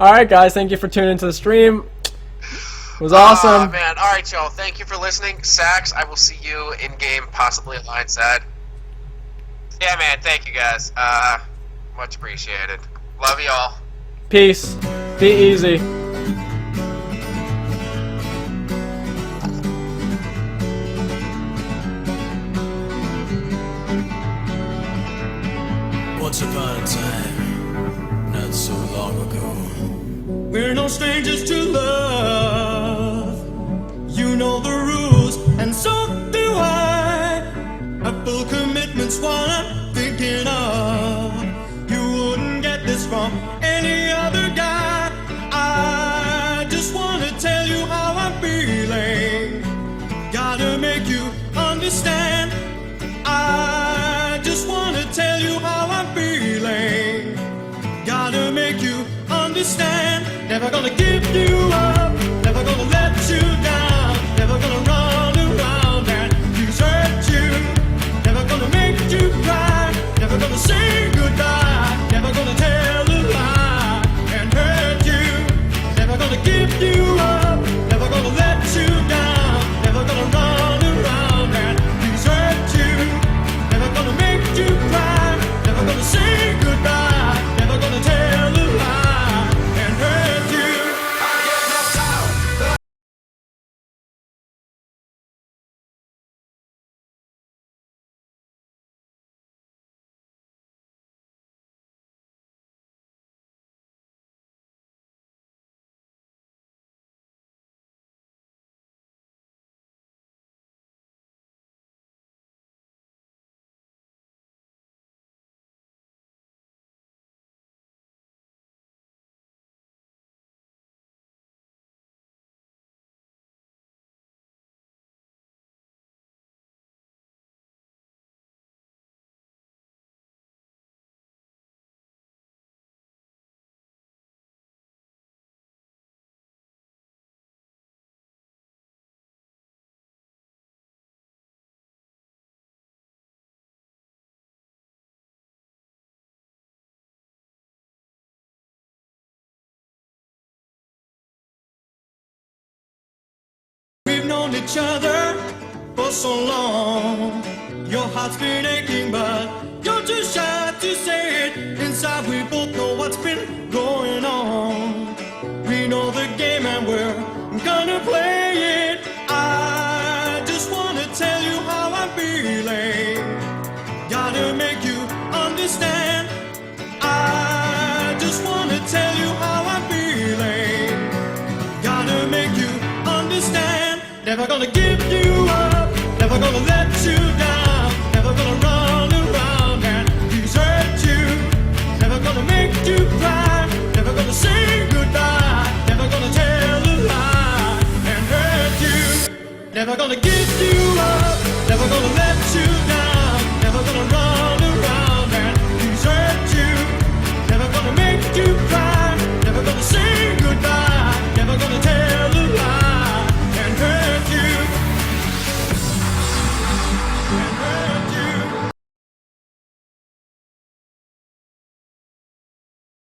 alright guys, thank you for tuning into the stream. It was awesome. Oh, man. Alright, y'all. Thank you for listening. Sax, I will see you in-game, possibly at line side. Yeah, man. Thank you, guys. Much appreciated. Love y'all. Peace. Be easy. Once upon a time, not so long ago, we're no strangers to love. You know the rules, and so do I. A full commitment's what I'm thinking of. You less from any other guy. I just wanna tell you how I'm feeling. Gotta make you understand. I just wanna tell you how I'm feeling. Gotta make you understand. Never gonna give you up, never gonna let you down, never gonna run around and desert you, never gonna make you cry, never gonna say goodbye, never gonna tell a lie and hurt you, never gonna give you up, never gonna let you down, never gonna run around and desert you, never gonna make you cry, never gonna say goodbye, never gonna tell a lie and hurt you. We've known each other for so long. Your heart's been aching, but you're too shy to say it. Inside, we both know what's been going on. We know the game and we're gonna play it. I just wanna tell you how I'm feeling. Gotta make you understand. I just wanna tell you how I'm feeling. Gotta make you understand. Never gonna give you up, never gonna let you down, never gonna run around and desert you, never gonna make you cry, never gonna say goodbye, never gonna tell a lie and hurt you, never gonna give you up.